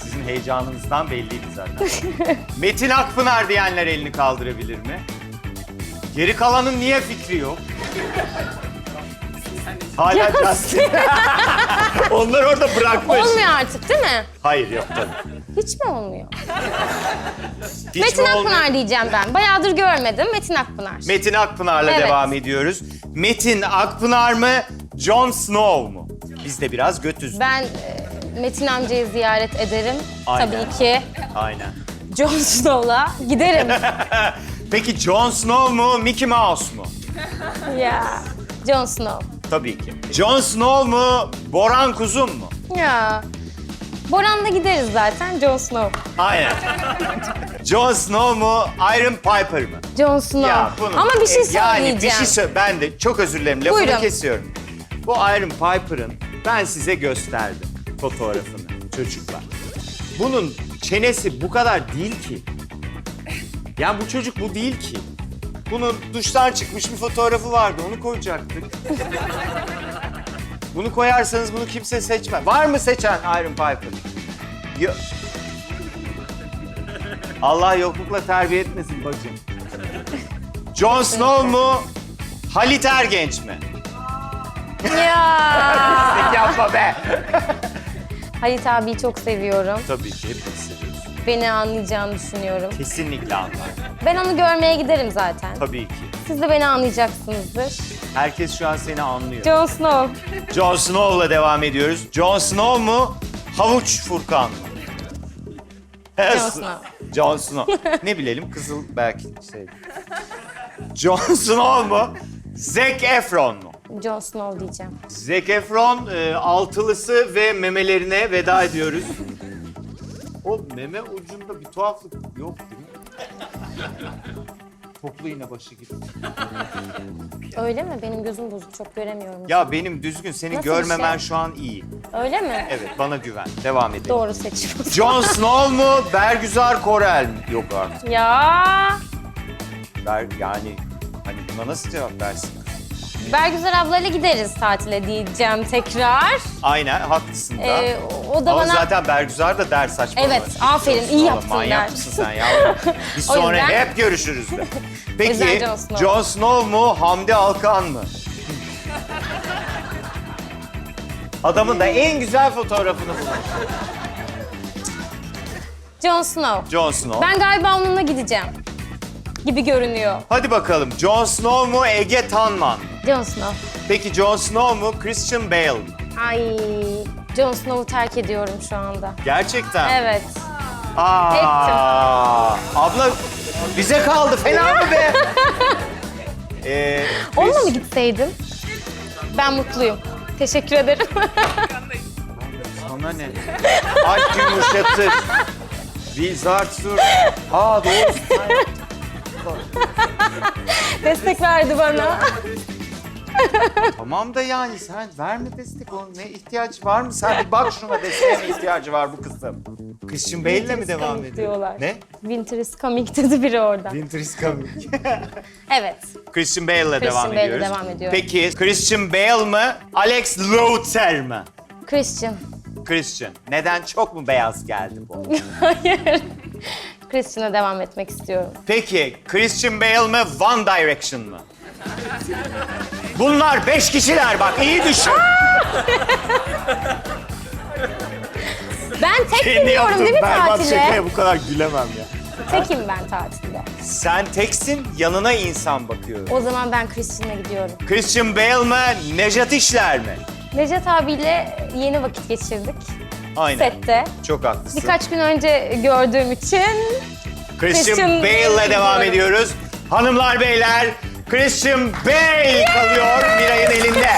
Sizin Sizin heyecanınızdan belliydi zaten. Metin Akpınar diyenler elini kaldırabilir mi? Geri kalanın niye fikri yok? Hala Justin. Onlar orada bırakmış. Olmuyor artık değil mi? Hayır yok tabii. Hiç mi olmuyor? Hiç Metin mi olmuyor? Akpınar diyeceğim ben. Bayağıdır görmedim. Metin Akpınar. Metin Akpınar'la Evet. devam ediyoruz. Metin Akpınar mı, Jon Snow mu? Biz de biraz götüz. Ben Metin amcayı ziyaret ederim. Aynen. Tabii ki Aynen. Jon Snow'la giderim. Peki Jon Snow mu, Mickey Mouse mu? Ya Jon Snow. Tabii ki. Jon Snow mu, Boran Kuzum mu? Ya Boran'la gideriz zaten. Jon Snow. Aynen. Jon Snow mu, Iron Piper mı? Jon Snow. Ama bir şey söyleyeceğim. Yani bir şey ben de çok özür dilerim lafını Buyurun. kesiyorum. Bu Iron Piper'ın ben size gösterdim fotoğrafını çocuklar. Bunun çenesi bu kadar değil ki. Yani bu çocuk bu değil ki. Bunun duştan çıkmış bir fotoğrafı vardı, onu koyacaktık. Bunu koyarsanız bunu kimse seçmez. Var mı seçen Iron Piper? Yok. Allah yoklukla terbiye etmesin bacım. Jon Snow mu? Halit Ergenç mi? Ya. Yapma be. Halit abiyi çok seviyorum. Tabii ki hepimiz seviyoruz. Beni anlayacağını düşünüyorum. Kesinlikle anlar. Ben onu görmeye giderim zaten. Tabii ki. Siz de beni anlayacaksınızdır. Herkes şu an seni anlıyor. Jon Snow. Jon Snow'la devam ediyoruz. Jon Snow mu? Havuç Furkan mı? Jon Snow. Jon Snow. Ne bilelim kızıl belki şey. Jon Snow mu? Zac Efron mu? Jon Snow diyeceğim. Zac Efron altılısı ve memelerine veda ediyoruz. O meme ucunda bir tuhaflık yok değil mi? Toplu iğne başı gibi. Öyle mi? Benim gözüm bozuk. Çok göremiyorum. Ya benim düzgün seni Nasıl bir görmemen şey? şu an iyi. Öyle mi? Evet bana güven. Devam edelim. Doğru seçim. Jon Snow mu? Bergüzar Korel mi? Yok artık. Ya. Yani hani buna nasıl cevap versin? Bergüzar ablayla gideriz tatile diyeceğim tekrar. Aynen haklısın da. O da Ama bana... zaten Bergüzar da ders saçmalama. Evet, aferin, iyi Oğlum, yaptın manyak der. mısın sen yavrum? Biz O sonra yüzden- hep görüşürüz de. O Peki yüzden Jon Snow. Jon Snow mu Hamdi Alkan mı? Adamın da en güzel fotoğrafını bulmuş. Jon Snow. Jon Snow. Ben galiba onunla gideceğim. Gibi görünüyor. Hadi bakalım Jon Snow mu Ege Tanman mı? Jon Snow. Peki Jon Snow mu Christian Bale mi? Ay, Jon Snow'u terk ediyorum şu anda. Gerçekten. Evet. Abla bize kaldı fena mı be? Onunla mı gitseydin? Ben mutluyum. Teşekkür ederim. Sana ne? Aşk yumuşatır. Vizartsur. Doğru. Destek verdi bana. Tamam da yani sen verme destek. Onun ne ihtiyacı var mı? Sen bir bak şuna desteğe ne ihtiyacı var bu kızın. Christian Bale'le mi devam ediyor? Diyorlar. Ne? Winter is coming dedi biri orada. Winter is coming. Evet. Christian Bale'le devam Bale'le ediyoruz. devam ediyorum. Peki Christian Bale mi? Alex Luther mi? Christian. Christian. Neden? Çok mu beyaz geldi bu? Hayır. Christian'a devam etmek istiyorum. Peki Christian Bale mi? One Direction mı? Bunlar 5 kişiler bak iyi düşün. Ben tek gidiyorum değil mi tatile? bu kadar gülemem ya. Tekim ben tatilde. Sen teksin yanına insan bakıyor. O zaman ben Christian'a gidiyorum. Christian Bale mi? Nejat İşler mi? Nejat abiyle yeni vakit geçirdik. Aynen. Sette. Çok haklısın. Birkaç gün önce gördüğüm için Christian Bale'le devam ediyoruz. Hanımlar beyler Christian Bale kalıyor Miray'ın elinde.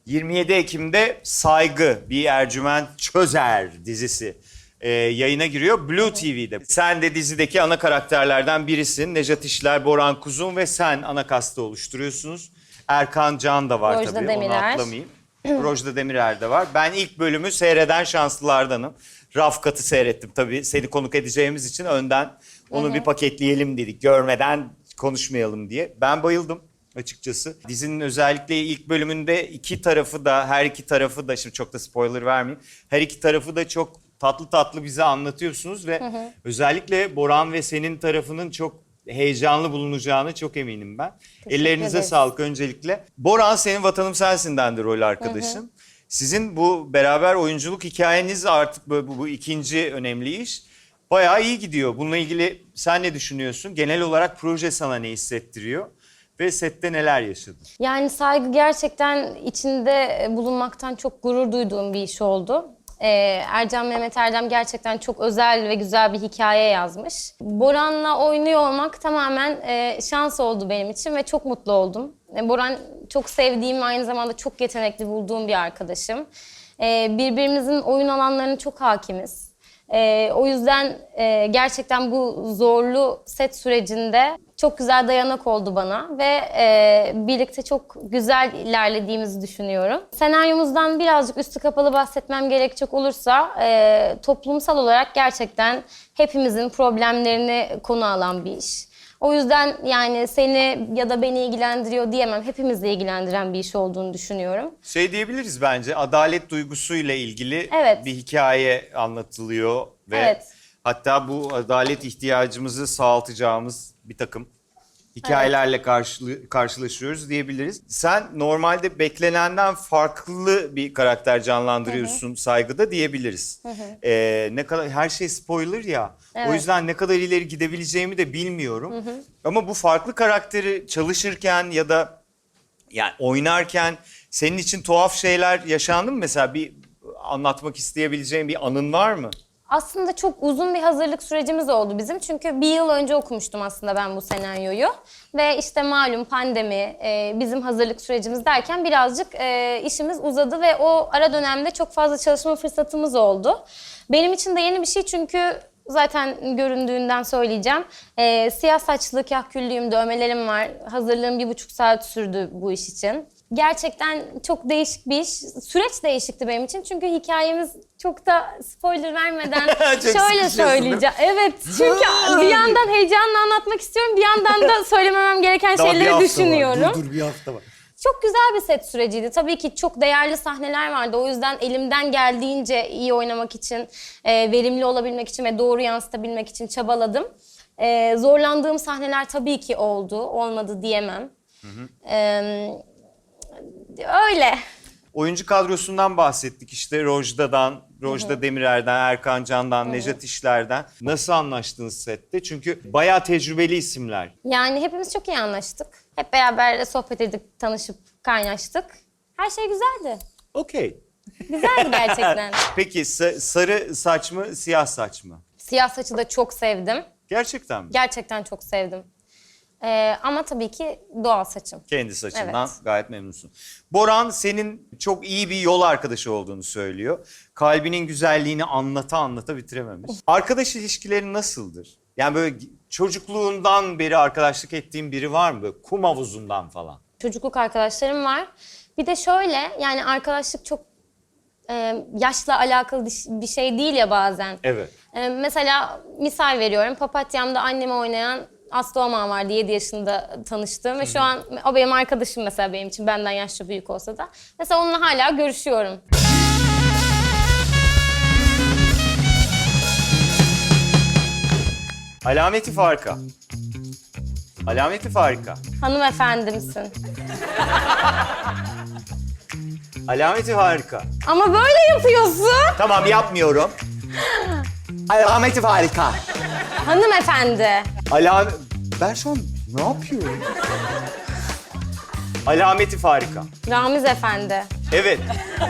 ...27 Ekim'de Saygı bir Ercüment Çözer dizisi yayına giriyor Blue TV'de. Sen de dizideki ana karakterlerden birisin. Nejat İşler, Boran Kuzum ve sen ana kastı oluşturuyorsunuz. Erkan Can da var Rojda tabii, Demirer. onu atlamayayım. Rojda Demirer de var. Ben ilk bölümü seyreden şanslılardanım. Rafkat'ı seyrettim tabii. Seni konuk edeceğimiz için önden onu bir paketleyelim dedik. Görmeden konuşmayalım diye. Ben bayıldım. açıkçası. Dizinin özellikle ilk bölümünde her iki tarafı da şimdi çok da spoiler vermeyeyim. Her iki tarafı da çok tatlı tatlı bize anlatıyorsunuz ve özellikle Boran ve senin tarafının çok heyecanlı bulunacağını çok eminim ben. Ellerinize ederiz. sağlık öncelikle. Boran senin Vatanım Sensin'den de rol arkadaşın. Sizin bu beraber oyunculuk hikayeniz artık bu ikinci önemli iş. Bayağı iyi gidiyor. Bununla ilgili sen ne düşünüyorsun? Genel olarak proje sana ne hissettiriyor? Ve sette neler yaşadın? Yani Saygı gerçekten içinde bulunmaktan çok gurur duyduğum bir iş oldu. Mehmet Erdem gerçekten çok özel ve güzel bir hikaye yazmış. Boran'la oynuyor olmak tamamen şans oldu benim için ve çok mutlu oldum. Boran çok sevdiğim, aynı zamanda çok yetenekli bulduğum bir arkadaşım. Birbirimizin oyun alanlarına çok hakimiz. O yüzden gerçekten bu zorlu set sürecinde çok güzel dayanak oldu bana ve birlikte çok güzel ilerlediğimizi düşünüyorum. Senaryomuzdan birazcık üstü kapalı bahsetmem gerekecek olursa toplumsal olarak gerçekten hepimizin problemlerini konu alan bir iş. O yüzden yani seni ya da beni ilgilendiriyor diyemem. Hepimizle ilgilendiren bir iş olduğunu düşünüyorum. Diyebiliriz bence, adalet duygusuyla ilgili Evet. bir hikaye anlatılıyor ve Evet. hatta bu adalet ihtiyacımızı sağaltacağımız bir takım hikayelerle karşılaşıyoruz diyebiliriz. Sen normalde beklenenden farklı bir karakter canlandırıyorsun Saygı'da diyebiliriz. Ne kadar her şey spoiler ya. Evet. O yüzden ne kadar ileri gidebileceğimi de bilmiyorum. Ama bu farklı karakteri çalışırken ya da yani oynarken senin için tuhaf şeyler yaşandı mı? Mesela bir anlatmak isteyebileceğin bir anın var mı? Aslında çok uzun bir hazırlık sürecimiz oldu bizim. Çünkü bir yıl önce okumuştum aslında ben bu senaryoyu. Ve işte malum pandemi, bizim hazırlık sürecimiz derken birazcık işimiz uzadı ve o ara dönemde çok fazla çalışma fırsatımız oldu. Benim için de yeni bir şey çünkü zaten göründüğünden söyleyeceğim. Siyah saçlı, kahküllüyüm, dövmelerim var. Hazırlığım 1,5 saat sürdü bu iş için. Gerçekten çok değişik bir iş. Süreç değişikti benim için çünkü hikayemiz çok da spoiler vermeden şöyle sıkışıyorsun, söyleyeceğim. Evet, çünkü bir yandan heyecanla anlatmak istiyorum, bir yandan da söylememem gereken şeyleri düşünüyorum. Dur bir hafta var. Çok güzel bir set süreciydi. Tabii ki çok değerli sahneler vardı. O yüzden elimden geldiğince iyi oynamak için, verimli olabilmek için ve doğru yansıtabilmek için çabaladım. Zorlandığım sahneler tabii ki oldu. Olmadı diyemem. Öyle. Oyuncu kadrosundan bahsettik işte Rojda Demirer'den, Erkan Can'dan, Nejat İşler'den. Nasıl anlaştınız sette? Çünkü bayağı tecrübeli isimler. Yani hepimiz çok iyi anlaştık. Hep beraber sohbet edip, tanışıp, kaynaştık. Her şey güzeldi. Okey. Güzeldi gerçekten. Peki sarı saç mı, siyah saç mı? Siyah saçı da çok sevdim. Gerçekten mi? Gerçekten çok sevdim. Ama tabii ki doğal saçım. Kendi saçından Evet. gayet memnunsun. Boran senin çok iyi bir yol arkadaşı olduğunu söylüyor. Kalbinin güzelliğini anlata bitirememiş. Arkadaş ilişkileri nasıldır? Yani böyle çocukluğundan beri arkadaşlık ettiğin biri var mı? Böyle kum havuzundan falan. Çocukluk arkadaşlarım var. Bir de şöyle, yani arkadaşlık çok yaşla alakalı bir şey değil ya bazen. Evet. Mesela misal veriyorum, Papatyam'da annemi oynayan Aslı Oman vardı, 7 yaşında tanıştım ve şu an o benim arkadaşım mesela benim için, benden yaşça büyük olsa da. Mesela onunla hala görüşüyorum. Alameti farika. Alameti farika. Hanımefendimsin. Alameti harika. Ama böyle yapıyorsun. Tamam yapmıyorum. Alameti harika. Hanımefendi. Ben şu an ne yapıyorum? Alameti farika. Ramiz Efendi. Evet.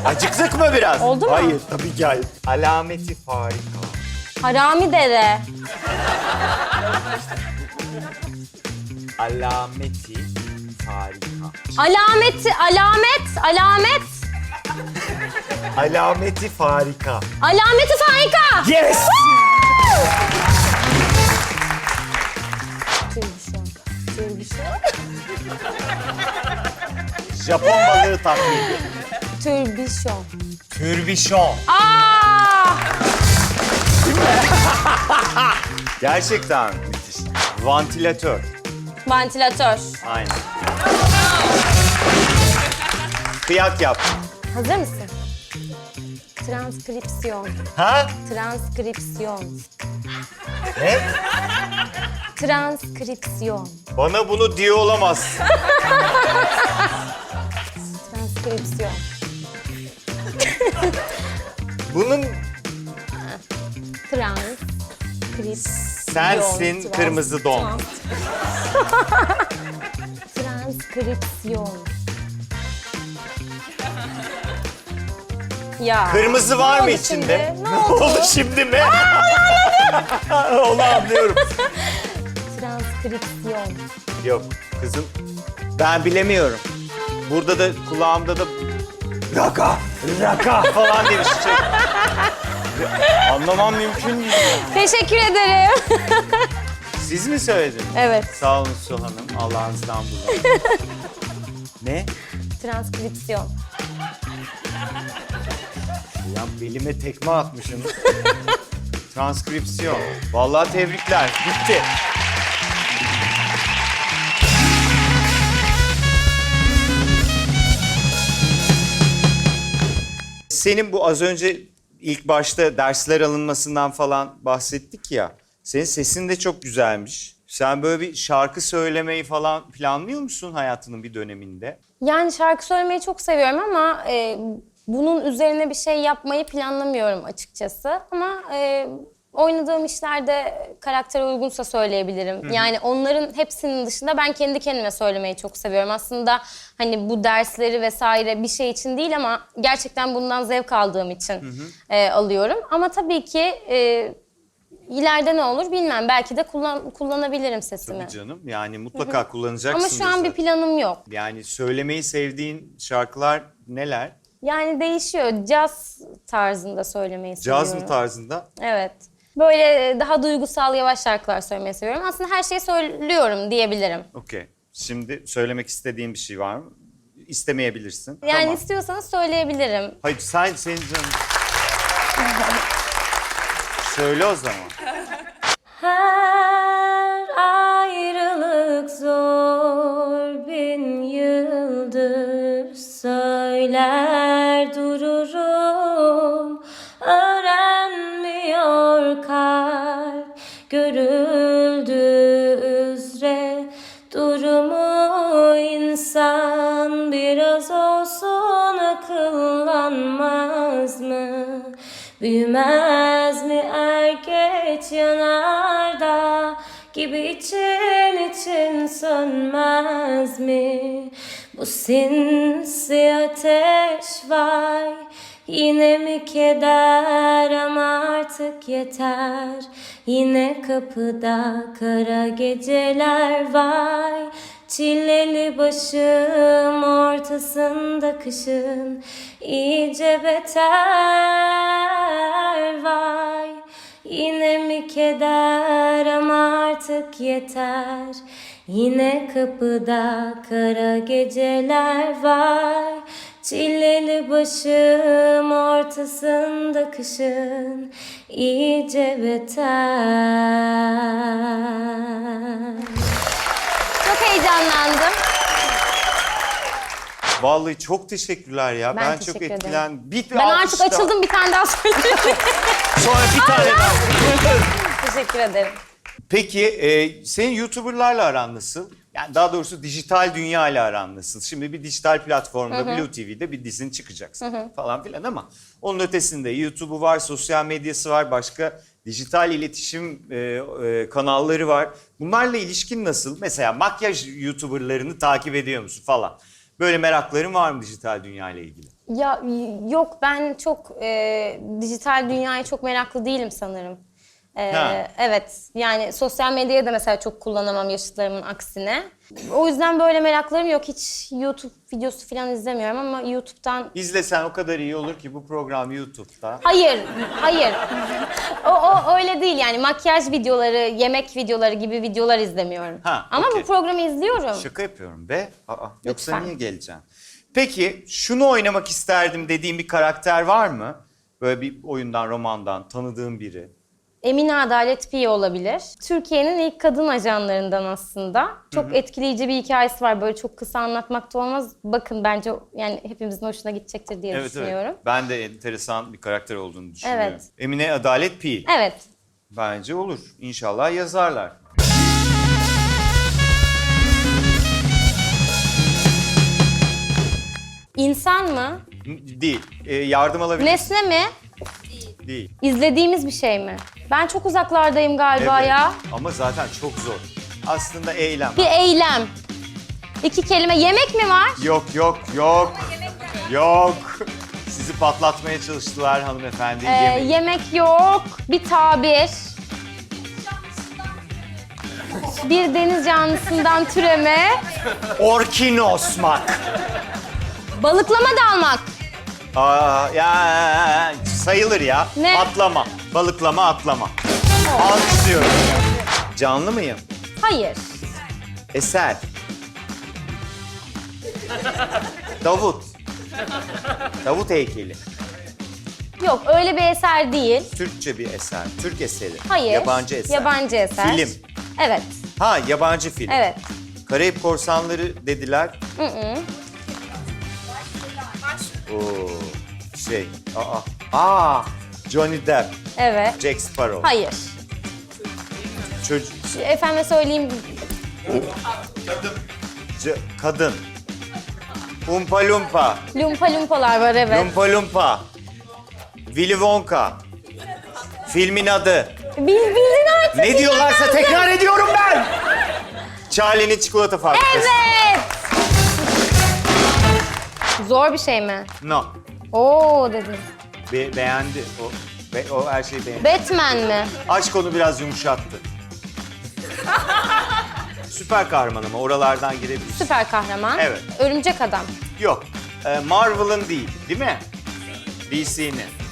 Acıktık mı biraz? Oldu mu? Hayır tabii ki hayır. Alameti farika. Harami dere. Alameti farika. Alamet. Alameti farika. Alameti farika. Yes! Japon balığı taklidi. Türbüşon. Türbişon. Aa! Gerçekten müthiş. Vantilatör. Vantilatör. Aynen. Kıyak yap. Hazır mısın? Transkripsiyon. Ha? Transkripsiyon. Ne? Transkripsiyon. Bana bunu diye olamaz. Transkripsiyon. Bunun Transkripsiyon. sensin kırmızı don. Transkripsiyon. Ya. Kırmızı var Ne mı oldu içinde? şimdi? Ne oldu? Şimdi mi? Onu anlıyorum. Transkripsiyon. Yok kızım ben bilemiyorum. Burada da kulağımda da raka falan diye bir şey. Anlamam mümkün değil. Teşekkür ederim. Siz mi söylediniz? Evet. Sağ olun Su Hanım. Allah'ınızdan bulun. Ne? Transkripsiyon. Ya belime tekme atmışsınız. Transkripsiyon. Vallahi tebrikler. Bitti. Senin bu az önce ilk başta dersler alınmasından falan bahsettik ya. Senin sesin de çok güzelmiş. Sen böyle bir şarkı söylemeyi falan planlıyor musun hayatının bir döneminde? Yani şarkı söylemeyi çok seviyorum ama bunun üzerine bir şey yapmayı planlamıyorum açıkçası. Ama oynadığım işlerde karaktere uygunsa söyleyebilirim. Yani onların hepsinin dışında ben kendi kendime söylemeyi çok seviyorum. Aslında hani bu dersleri vesaire bir şey için değil ama gerçekten bundan zevk aldığım için alıyorum. Ama tabii ki ileride ne olur bilmem. Belki de kullanabilirim sesimi. Tabii canım. Yani mutlaka kullanacaksın. Ama şu an bir planım yok. Yani söylemeyi sevdiğin şarkılar neler? Yani değişiyor. Caz tarzında söylemeyi seviyorum. Caz mı tarzında? Evet. Böyle daha duygusal yavaş şarkılar söylemeyi seviyorum. Aslında her şeyi söylüyorum diyebilirim. Okey. Şimdi söylemek istediğin bir şey var mı? İstemeyebilirsin. Yani Tamam. istiyorsanız söyleyebilirim. Hayır senin canın. Söyle o zaman. Her ayrılık zor, bin yıldır söyler dururum. Öğrenmiyor kalp, görüldü üzere durumu. İnsan biraz olsun akıllanmaz mı? Büyümez mi er geç yanarda gibi için sönmez mi? Bu sinsi ateş var yine mi keder ama artık yeter. Yine kapıda kara geceler var. Çileli başım ortasında kışın iyice beter vay. Yine mi keder ama artık yeter. Yine kapıda kara geceler var. Çileli başım ortasında kışın iyice beter. Çok heyecanlandım. Vallahi çok teşekkürler ya. Ben çok teşekkür ederim. etkilendim. Ben artık açıldım, bir tane daha söyleyeyim. Sonra bir tane daha. Teşekkür ederim. Peki senin YouTuber'larla aran nasıl? Yani daha doğrusu dijital dünya ile aran nasıl? Şimdi bir dijital platformda Blue TV'de bir dizin çıkacaksın falan filan ama onun ötesinde YouTube'u var, sosyal medyası var, başka dijital iletişim kanalları var. Bunlarla ilişkin nasıl? Mesela makyaj YouTuber'larını takip ediyor musun falan? Böyle merakların var mı dijital dünya ile ilgili? Ya yok, ben çok dijital dünyaya çok meraklı değilim sanırım. Evet, yani sosyal medyayı da mesela çok kullanamam yaşıtlarımın aksine. O yüzden böyle meraklarım yok. Hiç YouTube videosu falan izlemiyorum ama YouTube'dan... İzlesen o kadar iyi olur ki bu program YouTube'da. Hayır. o öyle değil yani. Makyaj videoları, yemek videoları gibi videolar izlemiyorum. Ama okey. bu programı izliyorum. Şaka yapıyorum be. Yoksa Lütfen. niye geleceğim? Peki şunu oynamak isterdim dediğin bir karakter var mı? Böyle bir oyundan, romandan tanıdığın biri. Emine Adalet Piye olabilir. Türkiye'nin ilk kadın ajanlarından aslında. Çok etkileyici bir hikayesi var. Böyle çok kısa anlatmak da olmaz. Bakın bence yani hepimizin hoşuna gidecektir diye düşünüyorum. Ben de enteresan bir karakter olduğunu düşünüyorum. Evet. Emine Adalet Pi. Evet. Bence olur. İnşallah yazarlar. İnsan mı? Değil. Yardım alabilir. Nesne mi? Değil. İzlediğimiz bir şey mi? Ben çok uzaklardayım galiba Evet. ya. Ama zaten çok zor. Aslında eylem. Bir eylem. 2 kelime. Yemek mi var? Yok. Yok. Sizi patlatmaya çalıştılar hanımefendi. Yemeyin. Yemek yok. Bir tabir. Bir deniz canlısından türeme. Orkinosmak. Balıklama dalmak. Aa, ya sayılır ya. Ne? Atlama. Balıklama, atlama. Alkışlıyorum. Canlı mıyım? Hayır. Eser. Davut. Davut heykeli. Yok öyle bir eser değil. Türkçe bir eser. Türk eseri. Hayır. Yabancı eser. Yabancı eser. Film. Evet. Ha, yabancı film. Evet. Karayip Korsanları dediler. Oo, şey. Johnny Depp. Evet. Jack Sparrow. Hayır. Çocuk. Efendime söyleyeyim. Kadın. Umpa Lumpa. Lumpa lumpalar var evet. Lumpa Lumpa. Willy Wonka. Filmin adı. Bildin artık. Ne diyorlarsa tekrar ediyorum ben. Charlie'nin çikolata fabrikası. Evet. Zor bir şey mi? No. Oo dedin. Beğendi. O her şeyi beğendi. Batman mi? Aşk onu biraz yumuşattı. Süper kahraman ama oralardan girebiliriz. Süper kahraman. Evet. Örümcek adam. Yok. Marvel'ın değil mi? DC'nin.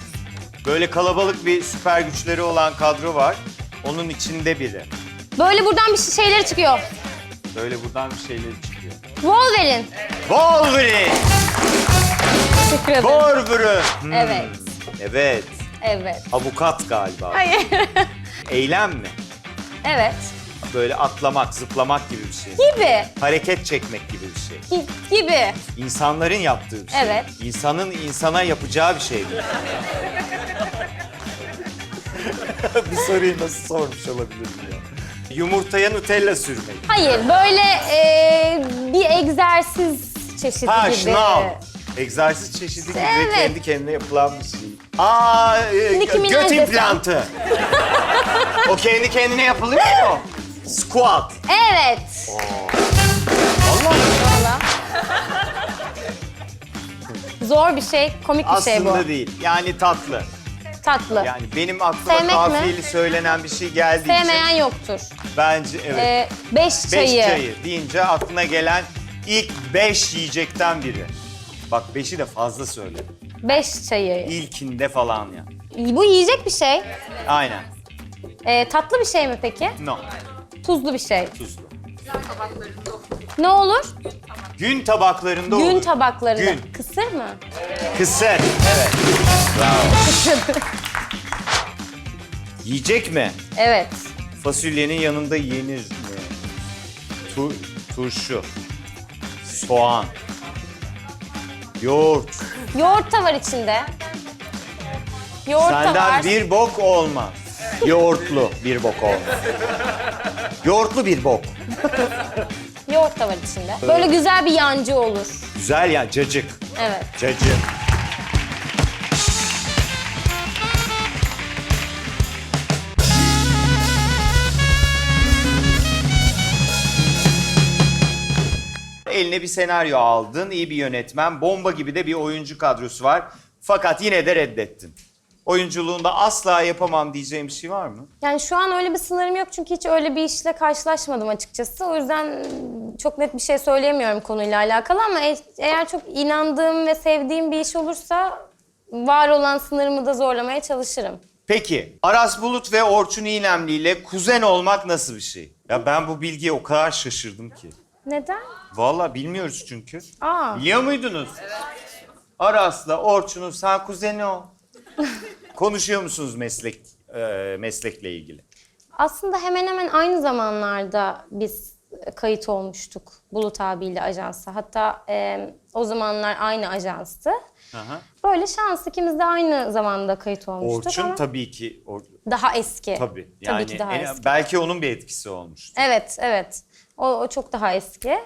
Böyle kalabalık bir süper güçleri olan kadro var. Onun içinde biri. Böyle buradan bir şeyleri çıkıyor. Böyle buradan bir şeyleri çıkıyor. Wolverine. Wolverine! Teşekkür ederim. Wolverine! Evet. Evet. Evet. Avukat galiba. Hayır. Eylem mi? Evet. Böyle atlamak, zıplamak gibi bir şey. Gibi. Hareket çekmek gibi bir şey. Gibi. İnsanların yaptığı bir şey. Evet. İnsanın insana yapacağı bir şey mi? Bir soruyu nasıl sormuş olabilirim ya? Yumurtaya Nutella sürmek. Hayır. Böyle bir egzersiz çeşidi Ha, gibi. şınav. Egzersiz çeşidi gibi Evet. kendi kendine yapılan bir şey. Nicki Minaj Göt desem. implantı. O kendi kendine yapılıyor mu? Squat. Evet. Allah Valla. Zor bir şey, komik bir şey bu. aslında değil. Yani tatlı. Tatlı. Yani benim aklıma Sevmek mi? kafiyeli söylenen bir şey geldiği Sevmeyen için yoktur. bence evet. 5 Beş çayı. çayı deyince aklına gelen ilk 5 yiyecekten biri. Bak 5'i de fazla söyledim. 5 çayı. İlkinde falan ya. Bu yiyecek bir şey. Aynen. Tatlı bir şey mi peki? No. Tuzlu bir şey. Tuzlu. Ne olur? Gün tabaklarında olur. Gün tabaklarında. Gün. Kısır mı? Kısır. Evet. Bravo. Yiyecek mi? Evet. Fasulyenin yanında yenir mi? Turşu. Soğan. Yoğurt. Yoğurt da var içinde. Yoğurt da Senden var. bir bok olmaz. Yoğurtlu bir bok olmaz. Yoğurtlu bir bok. Yoğurt da var içinde. Böyle güzel bir yancı olur. Güzel ya, cacık. Evet. Cacık. Eline bir senaryo aldın, iyi bir yönetmen, bomba gibi de bir oyuncu kadrosu var. Fakat yine de reddettin. Oyunculuğunda asla yapamam diyeceğim bir şey var mı? Yani şu an öyle bir sınırım yok çünkü hiç öyle bir işle karşılaşmadım açıkçası. O yüzden çok net bir şey söyleyemiyorum konuyla alakalı ama eğer çok inandığım ve sevdiğim bir iş olursa var olan sınırımı da zorlamaya çalışırım. Peki, Aras Bulut ve Orçun İynemli ile kuzen olmak nasıl bir şey? Ya ben bu bilgiye o kadar şaşırdım ki. Neden? Vallahi bilmiyoruz çünkü. Aa. Biliyor muydunuz? Evet. Aras'la Orçun'un sen kuzeni o. Konuşuyor musunuz meslek meslekle ilgili? Aslında hemen hemen aynı zamanlarda biz kayıt olmuştuk Bulut abiyle ajansa. Hatta o zamanlar aynı ajanstı. Aha. Böyle şans ikimiz de aynı zamanda kayıt olmuştuk Orçun ama tabii ki. daha eski. Tabii. Tabii ki daha eski. Belki onun bir etkisi olmuştu. Evet, evet. O çok daha eski.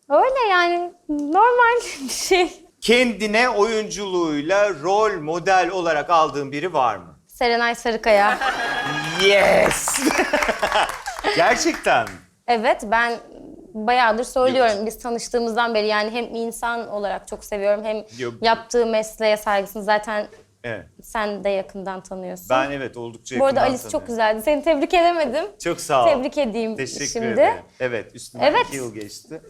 Öyle yani normal bir şey. Kendine oyunculuğuyla rol model olarak aldığın biri var mı? Serenay Sarıkaya. Yes! Gerçekten mi? Evet, ben bayağıdır söylüyorum. Biz tanıştığımızdan beri yani hem insan olarak çok seviyorum hem Yok. yaptığı mesleğe saygısını zaten Evet. sen de yakından tanıyorsun. Ben evet oldukça Bu arada yakından Alice çok tanıyorum. güzeldi. Seni tebrik edemedim. Çok sağ ol. Tebrik edeyim Teşekkür şimdi. ederim. Evet, üstünden Evet. 2 yıl geçti.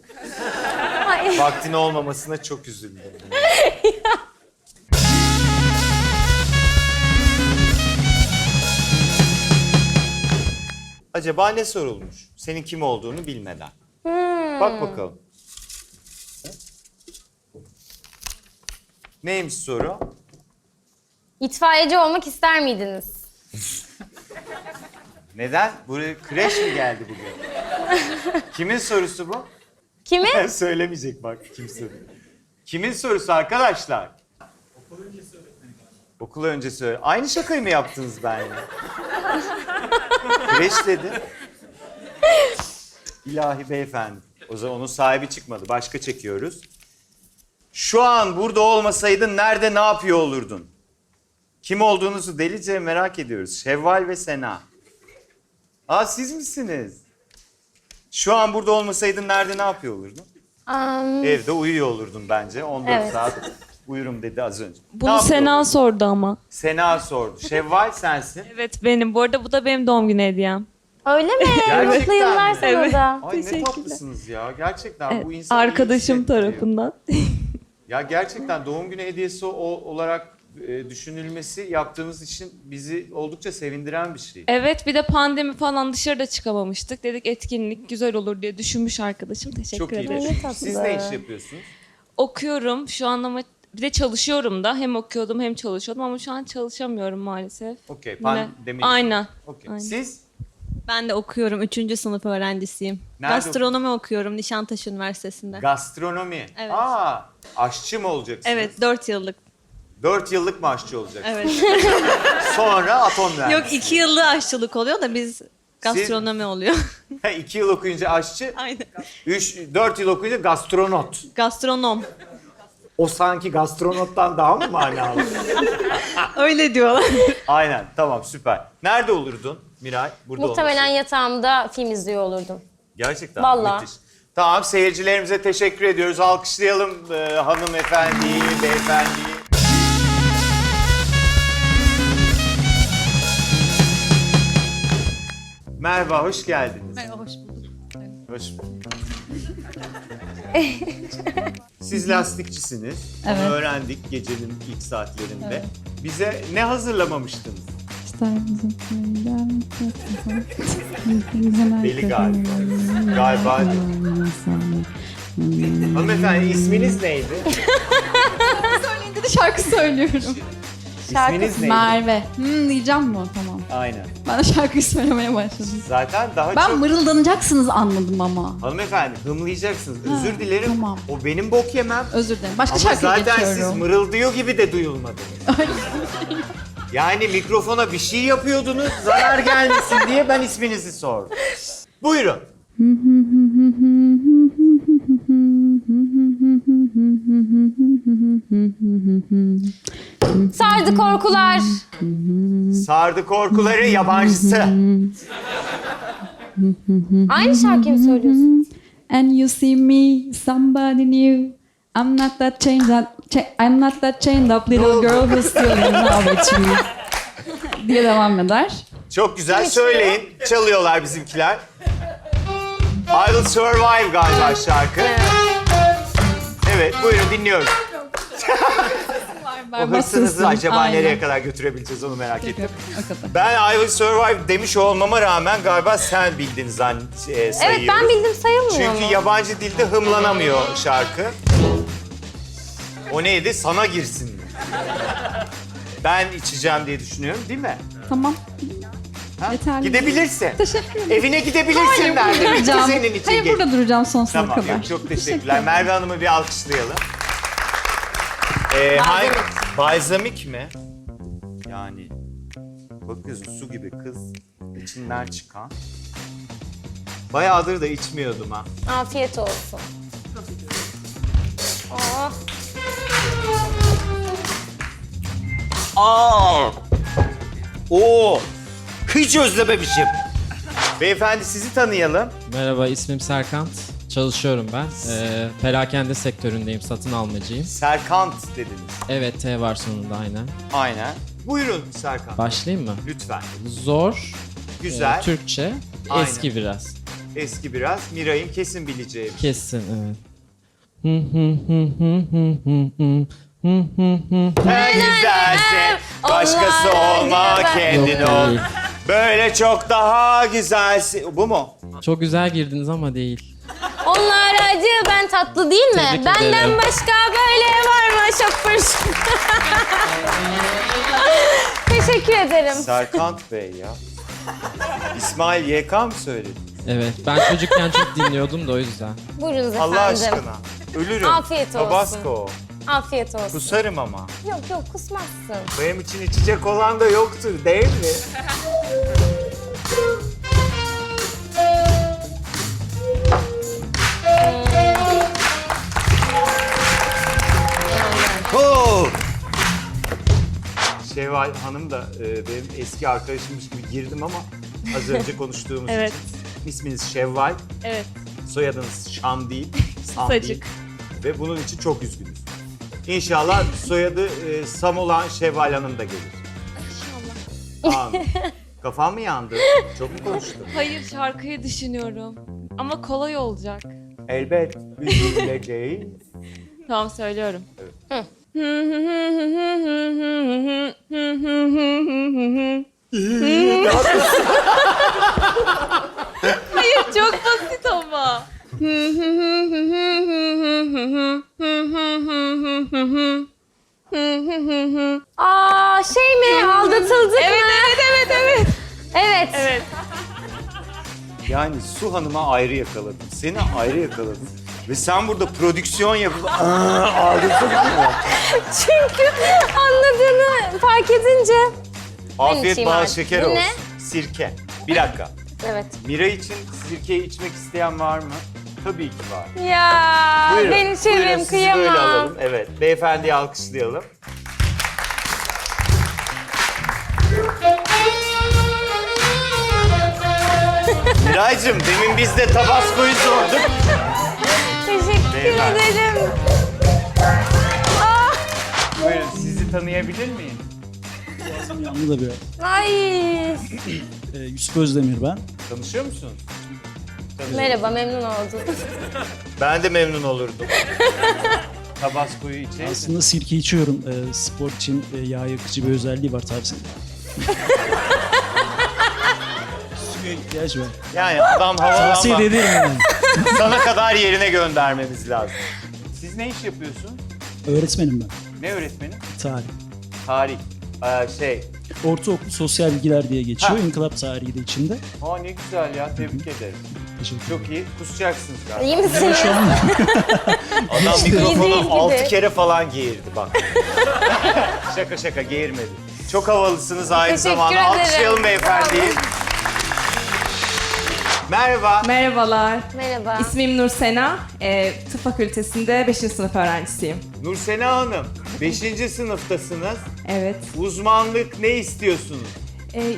Ay. Vaktin olmamasına çok üzüldüm. Acaba ne sorulmuş? Senin kim olduğunu bilmeden. Bak bakalım. Neymiş soru? İtfaiyeci olmak ister miydiniz? Neden? Buraya kreş mi geldi bugün? Kimin sorusu bu? Kimi? Söylemeyecek bak kimse. Kimin sorusu arkadaşlar? Okul öncesi öğretmeni. Aynı şakayı mı yaptınız benimle? Kreş dedi. İlahi beyefendi. O zaman onun sahibi çıkmadı. Başka çekiyoruz. Şu an burada olmasaydın nerede ne yapıyor olurdun? Kim olduğunuzu delice merak ediyoruz. Şevval ve Sena. Aa siz misiniz? Şu an burada olmasaydın nerede ne yapıyor olurdun? Evde uyuyor olurdun bence. 14 Evet. saat uyurum dedi az önce. Ne Bunu yapıyor Sena olurdun? sordu ama. Sena sordu. Şevval sensin. Evet benim. Bu arada bu da benim doğum günü hediyem. Öyle mi? Gerçekten Mutlu yıllar mi? sana Evet. da. Ay ne Teşekkürler. tatlısınız ya. Gerçekten bu insan iyi Arkadaşım hissettiriyor. tarafından. Ya gerçekten doğum günü hediyesi olarak düşünülmesi yaptığımız için bizi oldukça sevindiren bir şey. Evet bir de pandemi falan dışarıda çıkamamıştık. Dedik etkinlik güzel olur diye düşünmüş arkadaşım. Teşekkür Çok iyi. ederim. Ne tatlı. Siz ne iş yapıyorsunuz? Okuyorum şu an ama bir de çalışıyorum da. Hem okuyordum hem çalışıyordum ama şu an çalışamıyorum maalesef. Okey. Yine- Pandemi. Aynen. Okey. Aynen. Siz? Ben de okuyorum. 3. sınıf öğrencisiyim. Nerede Gastronomi okuyorum Nişantaşı Üniversitesi'nde. Gastronomi. Evet. Aa, aşçı mı olacaksınız? Evet, 4 yıllık. 4 yıllık mı aşçı olacaksınız? Evet. Sonra atom mühendisi. Yok 2 yıllık aşçılık oluyor da biz gastronomi oluyor. 2 yıl okuyunca aşçı, Aynen. 4 yıl okuyunca gastronot. Gastronom. O sanki gastronottan daha mı manalı? Öyle diyorlar. Aynen, tamam süper. Nerede olurdun Miray? Burada Muhtemelen olmasın. yatağımda film izliyor olurdum. Gerçekten Vallahi. müthiş. Tamam, seyircilerimize teşekkür ediyoruz. Alkışlayalım hanımefendiyi, beyefendiyi. Merhaba, hoş geldiniz. Merhaba, hoş bulduk. Hoş bulduk. Siz lastikçisiniz. Evet. Onu öğrendik gecenin ilk saatlerinde. Bize ne hazırlamamıştınız? Deli galiba. Galiba. Hanımefendi isminiz neydi? Söyleyince de şarkı söylüyorum. İsminiz neydi? Merve. Diyeceğim mi o? Tamam. Aynen. Ben de şarkıyı söylemeye başladım. Zaten daha Ben çok... mırıldanacaksınız anladım ama. Hanımefendi hımlayacaksınız. Ha, Özür dilerim. tamam. O benim bok yemem. Özür dilerim. Başka Ama şarkıya zaten geçiyorum. siz mırıldıyor gibi de duyulmadınız. Yani mikrofona bir şey yapıyordunuz, zarar gelmesin diye ben isminizi sordum. Buyurun. Sardı korkular. Sardı korkuları yabancısı. Aynı şarkıyı mı söylüyorsun? And you see me, somebody new. I'm not that I'm not that chained up little girl who's still in love with you. diye devam eder. Çok güzel söyleyin. Çalıyorlar bizimkiler. I Will Survive galiba şarkı. Evet buyurun dinliyoruz. O hırsınızı acaba nereye kadar götürebileceğiz onu merak ettim. Ben I Will Survive demiş olmama rağmen galiba sen bildin sayıyoruz. Evet ben bildim sayılmıyor Çünkü mu? yabancı dilde hımlanamıyor şarkı. O neydi? Sana girsin mi? ben içeceğim diye düşünüyorum değil mi? Tamam. Ha? Yeterli. Gidebilirsin. Teşekkür ederim. Evine gidebilirsin Hayır, ben burada de. Bitti duracağım. senin için. Hayır, Geç. burada duracağım sonsuza Tamam, kadar. yok, çok teşekkürler. Teşekkür Merve Hanım'ı bir alkışlayalım. Balzamik mi? Yani bakıyorsun su gibi kız, içinden çıkan. Bayağıdır da içmiyordum ha. Afiyet olsun. Oh. Oo! Hiç özlememişim. Beyefendi sizi tanıyalım. Merhaba, ismim Serkant. Çalışıyorum ben. Perakende sektöründeyim, satın almacıyım. Serkant dediniz. Evet, T var sonunda aynen. Aynen. Buyurun Serkant. Başlayayım mı? Lütfen. Zor, Güzel. Türkçe, Aynen. eski biraz. Eski biraz. Miray'ın kesin bileceği. Kesin, evet. En güzelse başkası olma kendin Yok, ol. değil. Böyle çok daha güzelsin. Bu mu? Çok güzel girdiniz ama değil. Onlar acı, ben tatlı değil mi? Tebrik Benden ederim. başka böyle var mı şapır? Teşekkür ederim. Serkant Bey ya. İsmail YK mı söyledi? Evet, ben çocukken çok dinliyordum da o yüzden. Buyurunuz efendim. Allah aşkına. Ölürüm. Afiyet olsun. Tabasco. Afiyet olsun. Kusarım ama. Yok yok kusmazsın. Benim için içecek olan da yoktur değil mi? Oo! Şevval Hanım da benim eski arkadaşımmış gibi girdim ama az önce konuştuğumuz Evet. için. İsminiz Şevval, Evet. soyadınız Şam değil, Sam değil. Sacık. Ve bunun için çok üzgünüz. İnşallah soyadı Sam olan Şevval Hanım da gelir. İnşallah. Amin. Kafam mı yandı? Çok mu konuştum? Hayır, şarkıyı düşünüyorum. Ama kolay olacak. Elbet üzüleceğiz. Tamam, söylüyorum. Hayır, çok basit ama. Aa şey mi? Aldatıldık Evet, mı? evet, evet, evet. Evet. Evet. Yani Su Hanım'a ayrı yakaladım. Seni ayrı yakaladım. Ve sen burada prodüksiyon yapıp ağrısı mı? Çünkü anladığını fark edince. Afiyet içeyim bal artık. şeker Bu olsun. ne? Sirke. Bir dakika. Evet. Mira için sirkeyi içmek isteyen var mı? Tabii ki var. Ya Buyurun. ben Buyurun, içerim sizi böyle kıyamam. alalım. Evet. Beyefendiyi alkışlayalım. Miraycığım demin biz de Tabasco'yu sorduk. Teşekkür Beyefendi. ederim. Buyurun sizi tanıyabilir miyim? Yanlı da biraz. Ay. Yusuf Özdemir ben. Tanışıyor musunuz? Merhaba memnun oldum. Ben de memnun olurdum. Tabasco'yu içeyim. Aslında sirke içiyorum. Spor için yağ yakıcı bir özelliği var tavsiye. Suya ihtiyaç var. Yani adam havalı Tavsiye ama ederim yani. sana kadar yerine göndermemiz lazım. Siz ne iş yapıyorsun? Öğretmenim ben. Ne öğretmeni? Tarih. Tarih. Ortaokul sosyal bilgiler diye geçiyor. Ha. İnkılap tarihi de içinde. Aa ne güzel ya, tebrik ederim. Teşekkür ederim. Çok iyi. Kusacaksınız galiba. İyi misiniz? Şu an Adam değil mikrofonu gibi. 6 kere falan geğirdi bak. Şaka şaka geğirmedi. Çok havalısınız aynı Teşekkür zamanda. ederim. Alkışlayalım beyefendiyi. Merhaba. Merhabalar. Merhaba. İsmim Nursena. Tıp Fakültesi'nde 5. sınıf öğrencisiyim. Nursena Hanım, 5. sınıftasınız. Evet. Uzmanlık ne istiyorsunuz?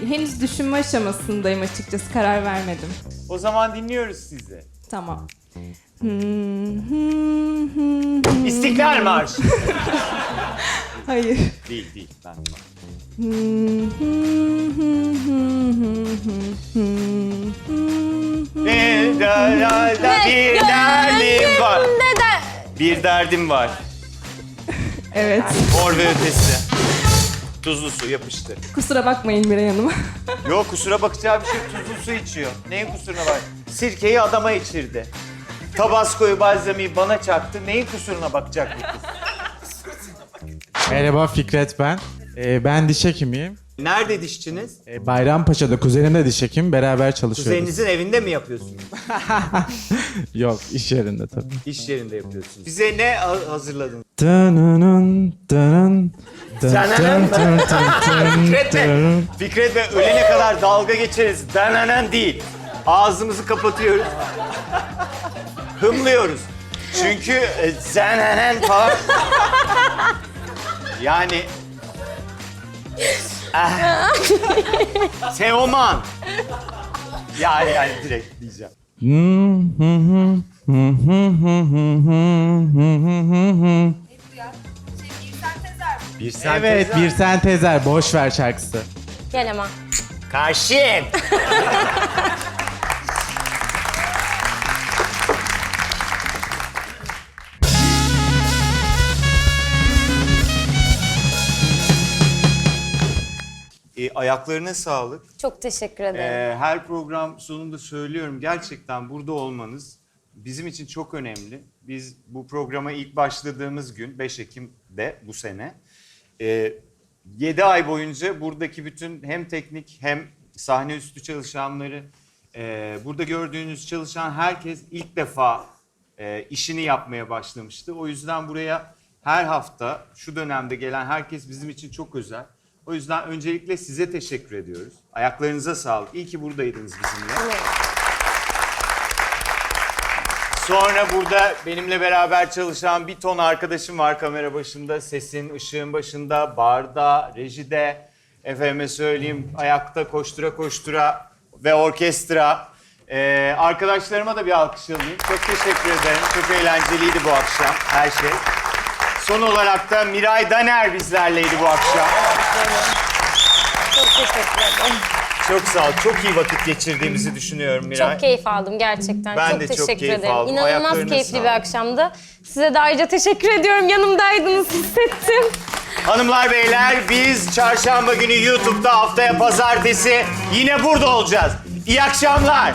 Henüz düşünme aşamasındayım açıkçası. Karar vermedim. O zaman dinliyoruz sizi. Tamam. İstiklal Marşı. Hayır. Değil. Ben bir derdim var. Bir derdim var. Evet. Mor ve ötesi. Tuzlu su yapıştır. Kusura bakmayın Miray Hanım. Yok kusura bakacağı bir şey, tuzlu su içiyor. Neyin kusuruna bak? Sirkeyi adama içirdi. Tabasco'yu, balzamiyi bana çaktı. Neyin kusuruna bakacak bu kız? Merhaba Fikret ben. Ben diş hekimiyim. Nerede dişçiniz? Bayrampaşa'da kuzenim de diş hekim. Beraber çalışıyoruz. Kuzeninizin evinde mi yapıyorsunuz? Yok, iş yerinde tabii. İş yerinde yapıyorsunuz. Bize ne hazırladınız? Tınının, tının, Dananan Fikret Bey ölene kadar dalga geçeriz. Dananan değil. Ağzımızı kapatıyoruz. Hımlıyoruz. Çünkü dananan falan. Yani... Teoman. Yani direkt diyeceğim. Bir Evet, bir sentezer. Boş ver şarkısı. Gel ama. Karşıyım. Ayaklarına sağlık. Çok teşekkür ederim. Her program sonunda söylüyorum, gerçekten burada olmanız bizim için çok önemli. Biz bu programa ilk başladığımız gün 5 Ekim'de bu sene 7 ay boyunca buradaki bütün hem teknik hem sahne üstü çalışanları, burada gördüğünüz çalışan herkes ilk defa işini yapmaya başlamıştı. O yüzden buraya her hafta şu dönemde gelen herkes bizim için çok özel. O yüzden öncelikle size teşekkür ediyoruz. Ayaklarınıza sağlık. İyi ki buradaydınız bizimle. Sonra burada benimle beraber çalışan bir ton arkadaşım var kamera başında. Sesin, ışığın başında, barda, rejide, efendime söyleyeyim ayakta koştura koştura ve orkestra. Arkadaşlarıma da bir alkış alayım. Çok teşekkür ederim. Çok eğlenceliydi bu akşam her şey. Son olarak da Miray Daner bizlerleydi bu akşam. Çok teşekkür ederim. Çok sağ ol. Çok iyi vakit geçirdiğimizi düşünüyorum Miray. Çok keyif aldım gerçekten. Ben çok de çok teşekkür keyif ederim. aldım. İnanılmaz Ayaklarına keyifli sağlık. bir akşamdı. Size de ayrıca teşekkür ediyorum. Yanımdaydınız, hissettim. Hanımlar beyler biz çarşamba günü YouTube'da, haftaya pazartesi yine burada olacağız. İyi akşamlar.